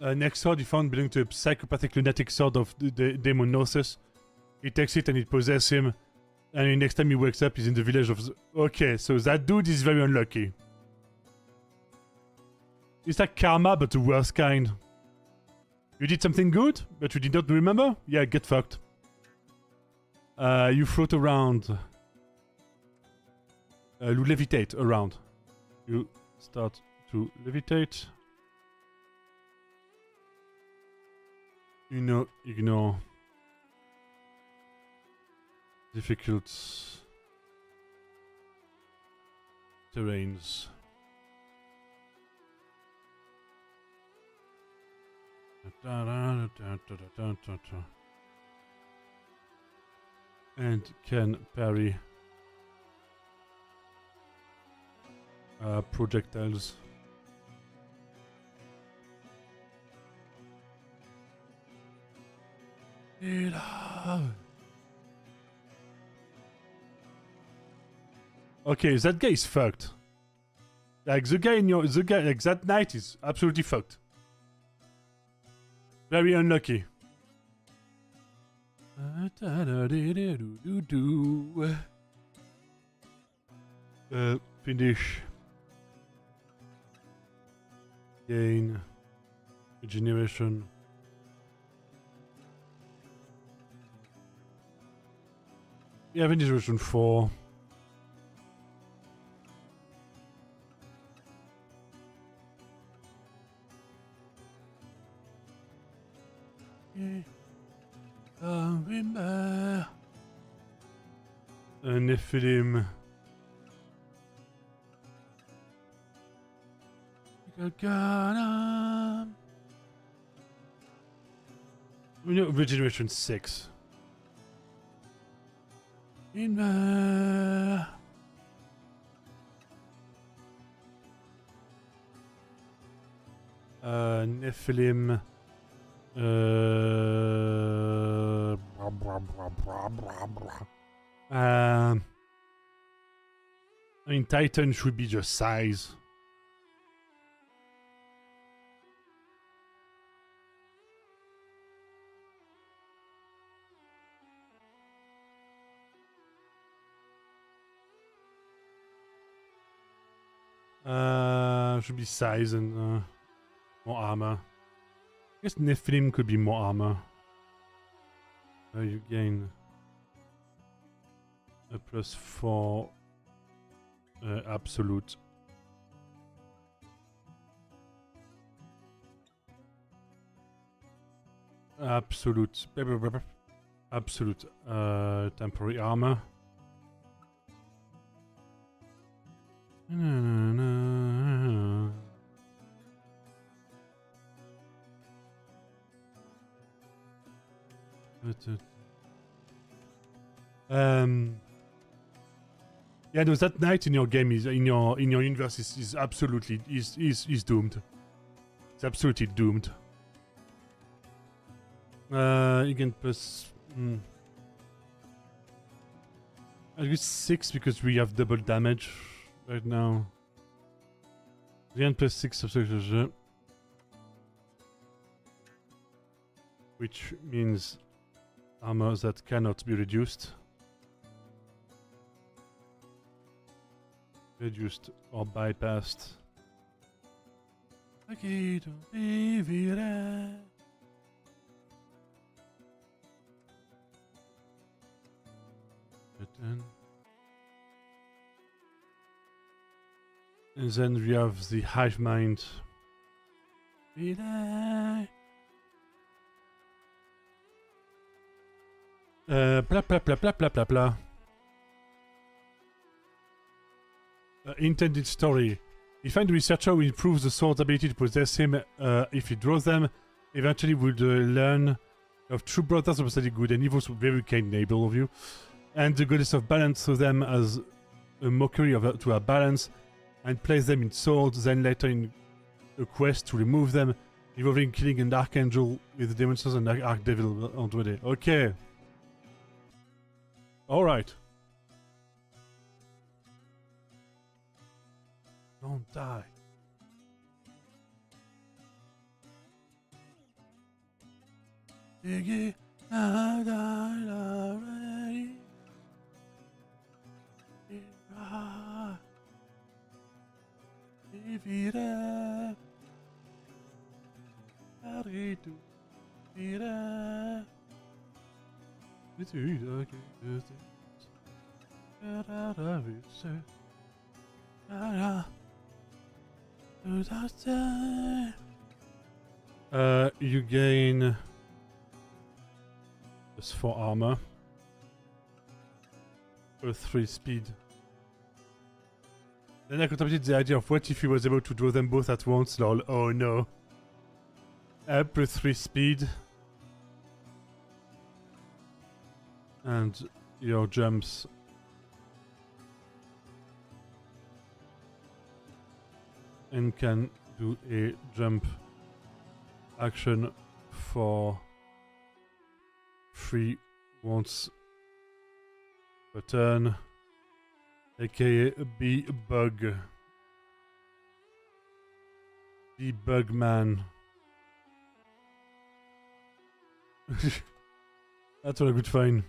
Next sword you found belonging to a psychopathic lunatic sword of the demon Gnosis. He takes it and it possesses him. And next time he wakes up, he's in the village of... Okay, so that dude is very unlucky. It's like karma, but the worst kind. You did something good, but you did not remember? Yeah, get fucked. You float around. You levitate around. You start to levitate. Ignore difficult terrains. And can parry projectiles. Okay, that guy is fucked. Like the guy like that knight is absolutely fucked. Very unlucky. Finish. Gain. Regeneration. Yeah, regeneration 4. Remember an Nephilim. Regeneration 6. Remember. Nephilim. I mean, Titan should be just size. Should be size and more armor. I guess Nephilim could be more armor. You gain a +4 absolute. Absolute temporary armor. Yeah, no, that knight in your game is in your universe is absolutely is doomed. It's absolutely doomed. You can plus. I guess 6 because we have double damage right now. You can plus 6 substitution, which means armor that cannot be reduced. Reduced or bypassed. Okay, don't leave it at. And then we have the hive mind. Blah blah blah blah blah blah blah. Intended story. We find the researcher who improves the sword's ability to possess him if he draws them. Eventually would learn of true brothers of study good and evil, so very capable of you. And the goddess of balance through them as a mockery of to her balance and place them in swords, then later in a quest to remove them, involving killing an archangel with the demon souls and archdevil on the day. Okay. Alright. Don't die. Diggy, I died already. You gain plus 4 armor. Or 3 speed. Then I contemplated the idea of what if he was able to draw them both at once, lol. Oh no. Plus 3 speed. And your jumps. And can do a jump action for 3 once per turn, aka B-Bug. B-Bug Man. That's what I could find.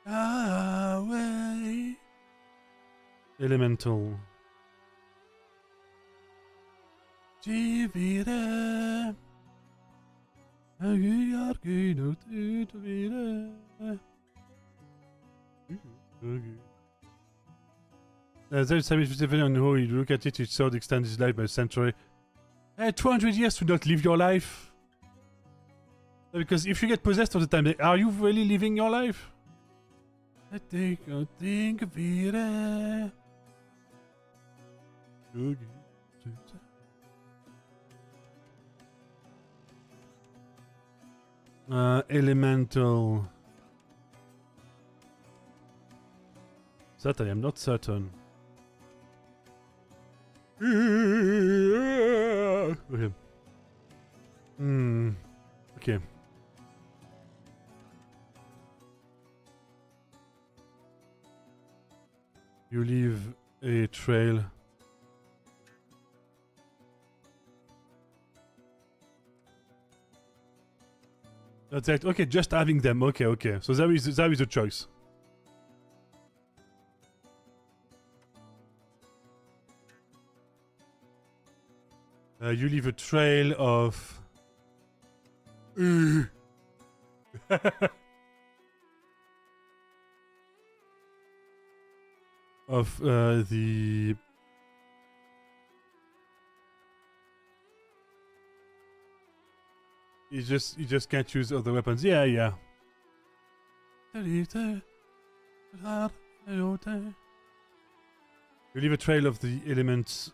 Away. Elemental. Divide. There's some specifically on how you look at it, each sword extends his life by a century. 200 years to not live your life. Because if you get possessed all the time, are you really living your life? I think of it. Elemental. That I am not certain. Okay. Okay. You leave a trail. That's it. Okay, just having them. Okay, okay. So there is a choice. You leave a trail of... of the... You just can't use other weapons. Yeah, yeah. You leave a trail of the elements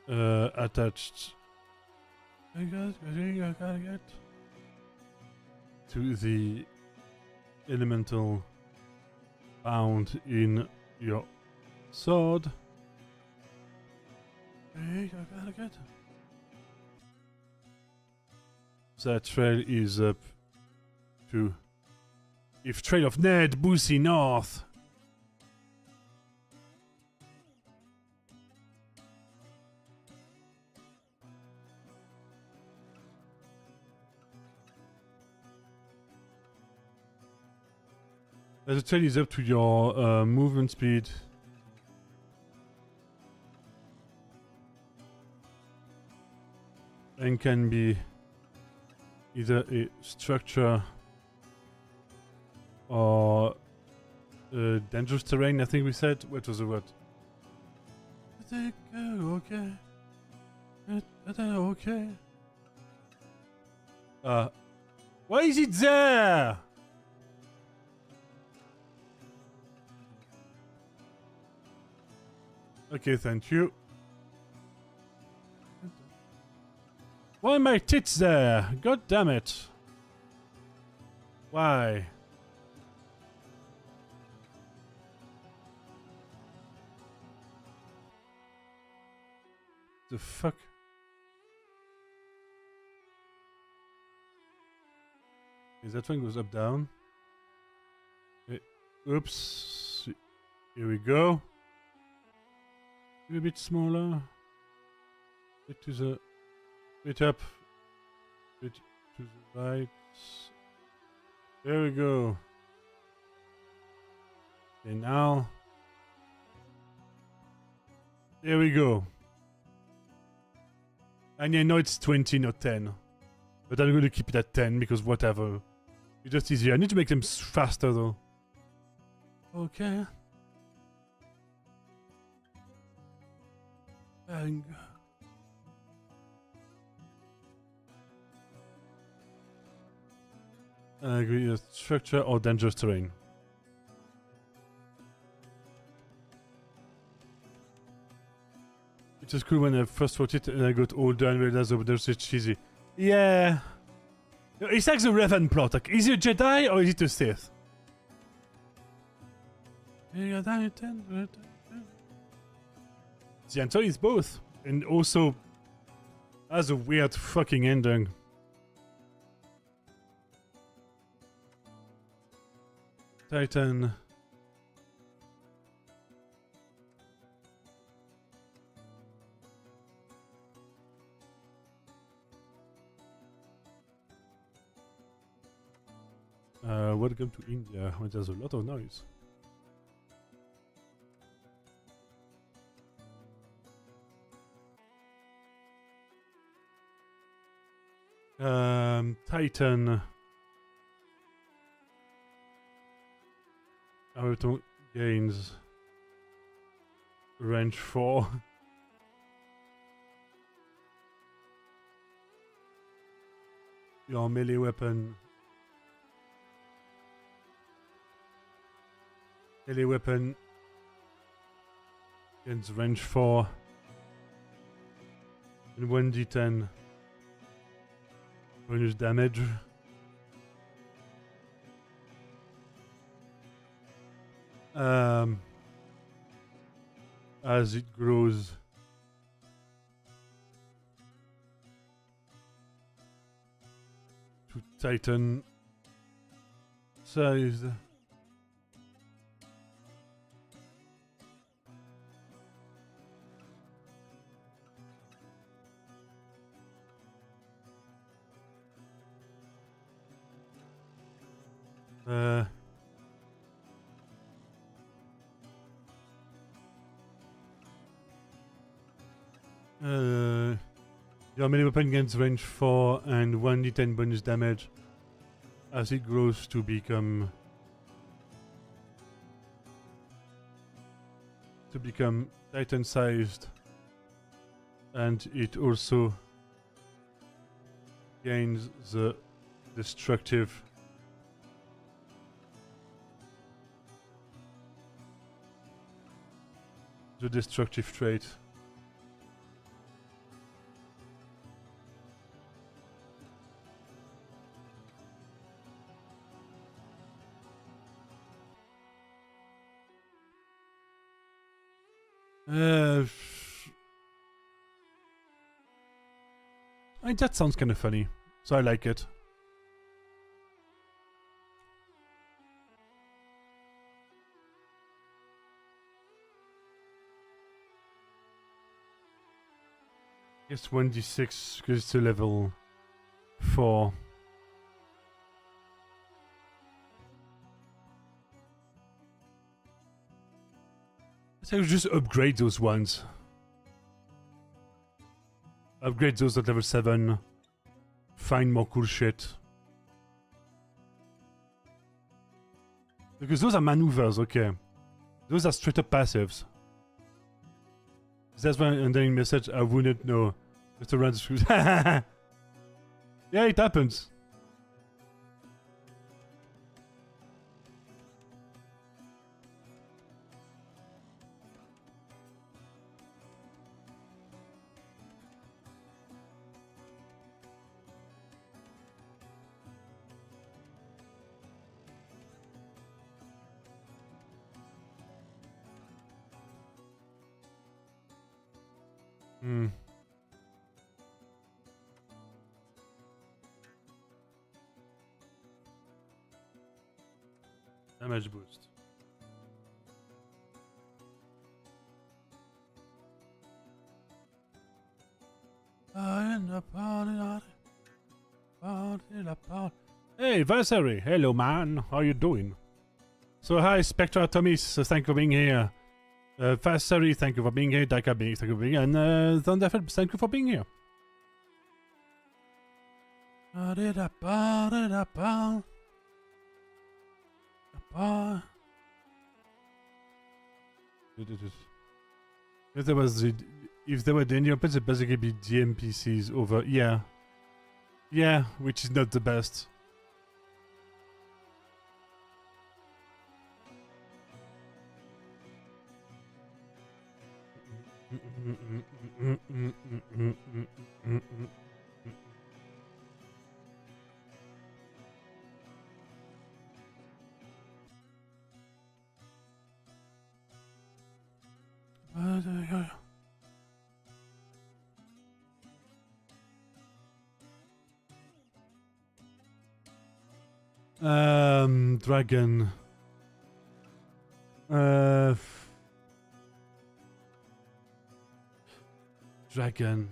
attached to the elemental found in your sword. That trail is up to if trail of Ned Boosie North. The trail is up to your movement speed. And can be either a structure or dangerous terrain, I think we said. What was the word? Okay. Okay. Why is it there? Okay, thank you. Why are my tits there? God damn it. Why? The fuck? Is that one goes up down? Oops. Here we go. A bit smaller. Bit to the... Bit up. Bit to the right. There we go. Okay, now. There we go. And I know it's 20, not 10. But I'm going to keep it at 10 because whatever. It's just easier. I need to make them faster though. Okay. Bang. I agree with structure or dangerous terrain. It was cool when I first wrote it and I got older and realized that was just cheesy. Yeah. It's like the Raven plot. Like, is he a Jedi or is he a Sith? The answer is both. And also has a weird fucking ending. Titan. Welcome to India, where there's a lot of noise. Titan. Auto gains range 4. Your melee weapon. Melee weapon gains range 4 and 1d10 bonus damage. As it grows to Titan size. Your melee weapon gains range 4 and 1d10 bonus damage as it grows to become Titan sized, and it also gains the destructive trait. I mean, that sounds kind of funny, so I like it. Guess 1d6 because it's a level 4. So just upgrade those ones. Upgrade those at level 7. Find more cool shit. Because those are maneuvers, okay. Those are straight up passives. That's why I'm ending message I wouldn't know. Just to run the screws. Yeah, it happens. Damage boost. Hey, Vasari. Hello, man. How you doing? So hi, Spectra Thomas, thank you for being here. Fassari, thank you for being here. Daka, thank you for being here. And Thunderfed, thank you for being here. If there were danger, it's basically be DMPCs over. Yeah, which is not the best. Dragon. Dragon.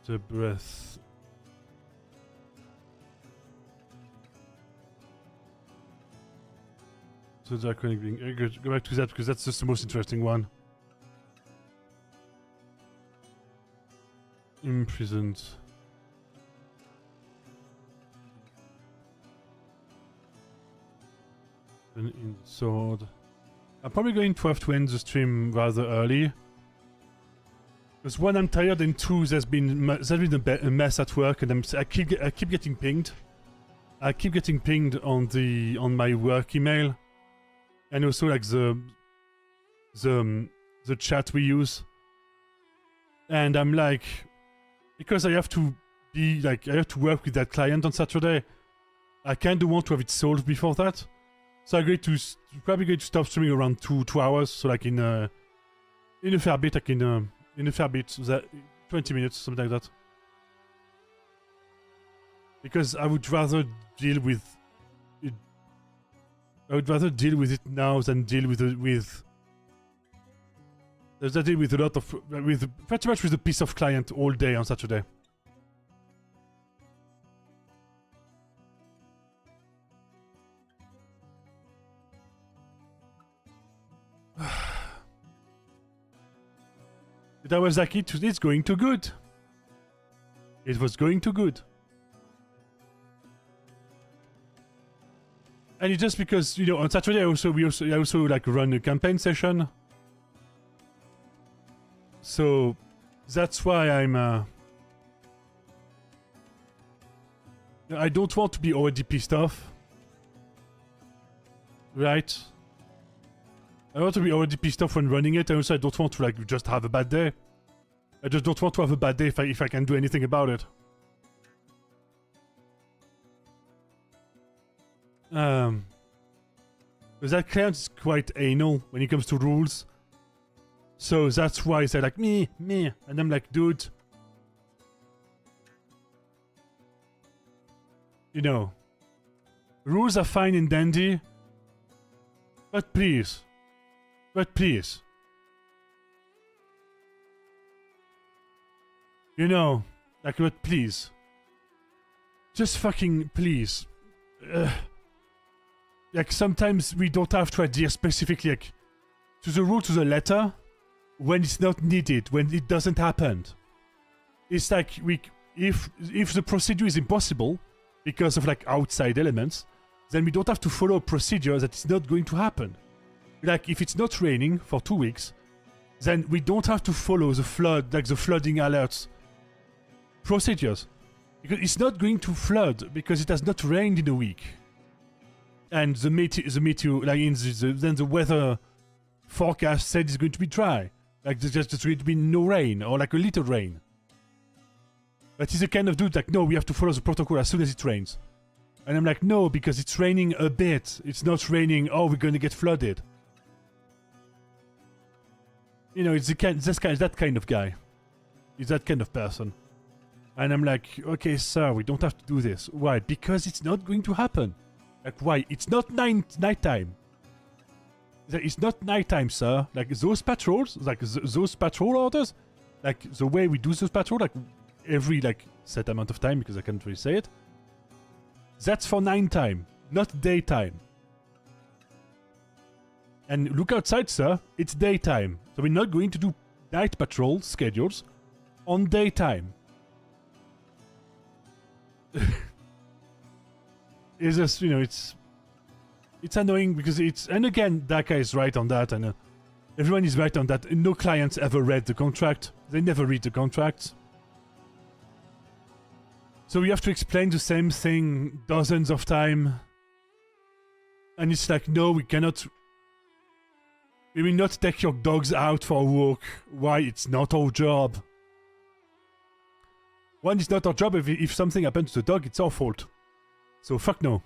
The breath. So draconic being. Go back to that because that's just the most interesting one. Imprisoned. Then in the sword. I'm probably going to have to end the stream rather early. Because one, I'm tired, and two, there's been a mess at work, and I keep getting pinged. I keep getting pinged on my work email, and also like the chat we use. And I'm like, because I have to work with that client on Saturday. I kind of want to have it solved before that. So I'm probably going to stop streaming around 2 hours. So like in a fair bit, in a fair bit, 20 minutes, something like that. Because I would rather deal with it. I would rather deal with it now than deal with a lot of pretty much with a piece of client all day on Saturday. That was like it's going too good. It was going too good. And it's just because, you know, on Saturday I also like run a campaign session. So that's why I don't want to be already pissed off. Right? I want to be already pissed off when running it, and also I don't want to like just have a bad day. I just don't want to have a bad day if I can do anything about it. Because that client is quite anal when it comes to rules. So that's why I say like me, and I'm like, dude, you know, rules are fine and dandy, but please. You know, like, but please. Just fucking please. Like, sometimes we don't have to adhere specifically, like, to the rule to the letter when it's not needed, when it doesn't happen. It's like, if the procedure is impossible because of, like, outside elements, then we don't have to follow a procedure that is not going to happen. Like, if it's not raining for 2 weeks, then we don't have to follow the flooding alerts procedures. Because it's not going to flood because it has not rained in a week. And the meteor, like then the weather forecast said it's going to be dry. Like, there's just going to be no rain, or like a little rain. But he's the kind of dude like, no, we have to follow the protocol as soon as it rains. And I'm like, no, because it's raining a bit. It's not raining, oh, we're going to get flooded. You know, it's that kind of guy. He's that kind of person. And I'm like, okay, sir, we don't have to do this. Why? Because it's not going to happen. Like, why? It's not nighttime. It's not nighttime, sir. Like, those patrols, like, those patrol orders, like, the way we do those patrol, like, every, like, set amount of time, because I can't really say it, that's for nighttime, not daytime. And look outside, sir. It's daytime. So we're not going to do night patrol schedules on daytime. It's just, you know, it's annoying because it's... And again, Daka is right on that, and everyone is right on that. No clients ever read the contract. They never read the contracts. So we have to explain the same thing dozens of times. And it's like, no, we cannot... We will not take your dogs out for a walk. Why? It's not our job. One, it's not our job. If something happens to the dog, it's our fault. So fuck no.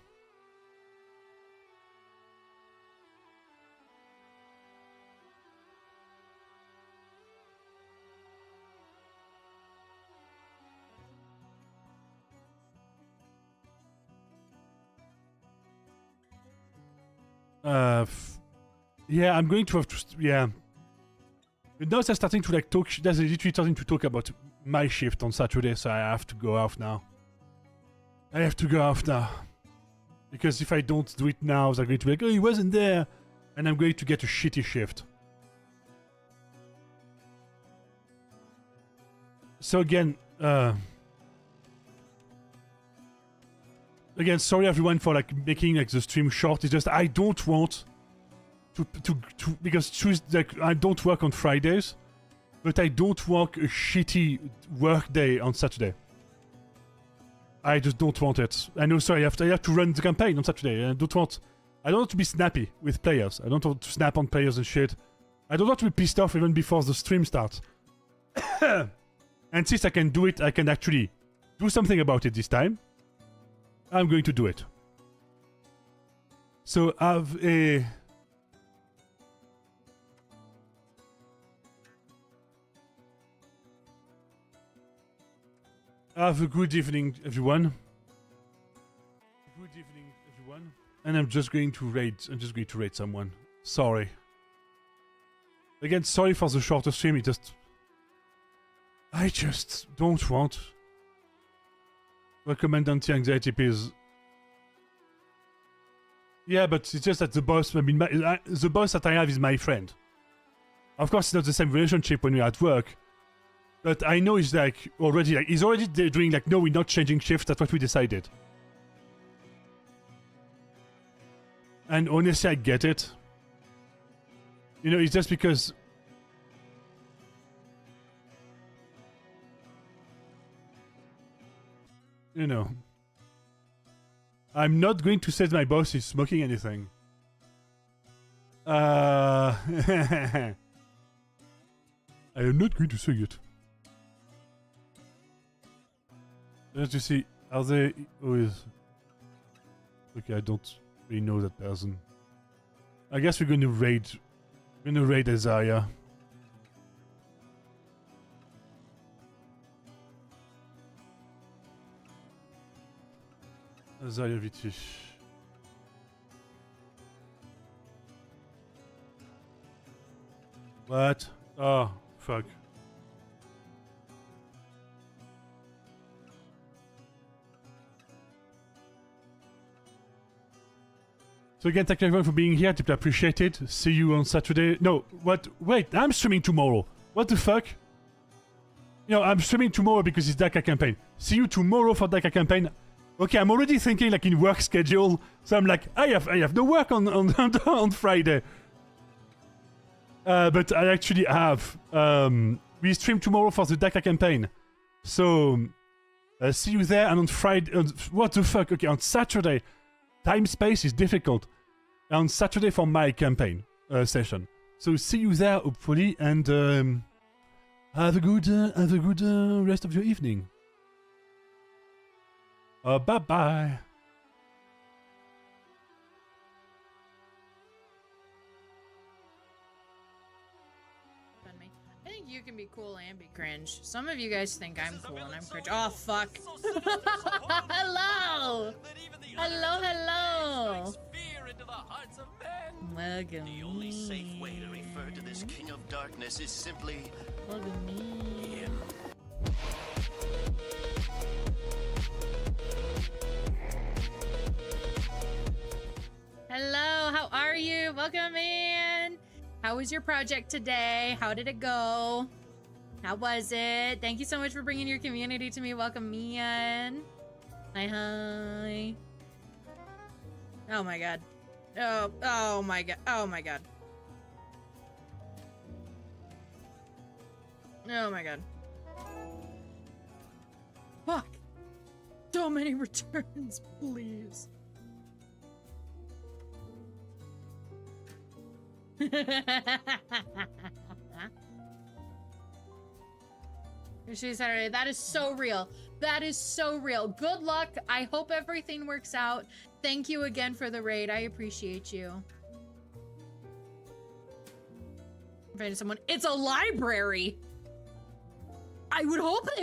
Yeah, I'm going to have to... Yeah. But now they're starting to like talk... They're literally starting to talk about my shift on Saturday, so I have to go off now. I have to go off now. Because if I don't do it now, they're going to be like, oh, he wasn't there. And I'm going to get a shitty shift. So again, sorry everyone for like making like the stream short. It's just I don't want to because like I don't work on Fridays, but I don't work a shitty work day on Saturday. I just don't want it. I know, sorry, I have to run the campaign on Saturday. I don't want to be snappy with players. I don't want to snap on players and shit. I don't want to be pissed off even before the stream starts. And since I can do it, I can actually do something about it this time. I'm going to do it. So have a... Have a good evening, everyone. Good evening, everyone. And I'm just going to raid someone. Sorry. Again, sorry for the shorter stream. I just don't want. Recommend anti-anxiety pills. Yeah, but it's just that the boss. I mean, the boss that I have is my friend. Of course, it's not the same relationship when we're at work. But I know he's like already like he's already doing like, no, we're not changing shifts. That's what we decided. And honestly, I get it. You know, it's just because. You know, I'm not going to say that my boss is smoking anything. I am not going to say it. Let's just see. Are they? Who is? Okay, I don't really know that person. I guess we're going to raid. We're going to raid Isaiah. Isaiah Vitish. What? Oh, fuck. So again, thank you everyone for being here. Deeply appreciated. See you on Saturday. No, what? Wait, I'm streaming tomorrow. What the fuck? You know, I'm streaming tomorrow because it's Daka campaign. See you tomorrow for Daka campaign. Okay, I'm already thinking like in work schedule. So I'm like, I have no work on Friday. But I actually have. We stream tomorrow for the Daka campaign. So see you there. And on Friday, what the fuck? Okay, on Saturday. Time space is difficult. On Saturday for my campaign session. So see you there, hopefully, and have a good rest of your evening. Bye bye. I think you can be cool and be cringe. Some of you guys think I'm cool and I'm cringe. Oh fuck. Hello. Hello. the hearts of men. Welcome The only safe way to refer to this King of Darkness is simply Welcome me. him. Hello, how are you? Welcome in. How was your project today? How did it go? How was it? Thank you so much for bringing your community to me. Welcome me in. Hi. Oh my god. Oh my god. Oh my god. Oh my god. Fuck. So many returns, please. She's Saturday. That is so real. That is so real. Good luck. I hope everything works out. Thank you again for the raid. I appreciate you. I'm finding someone. It's a library. I would hope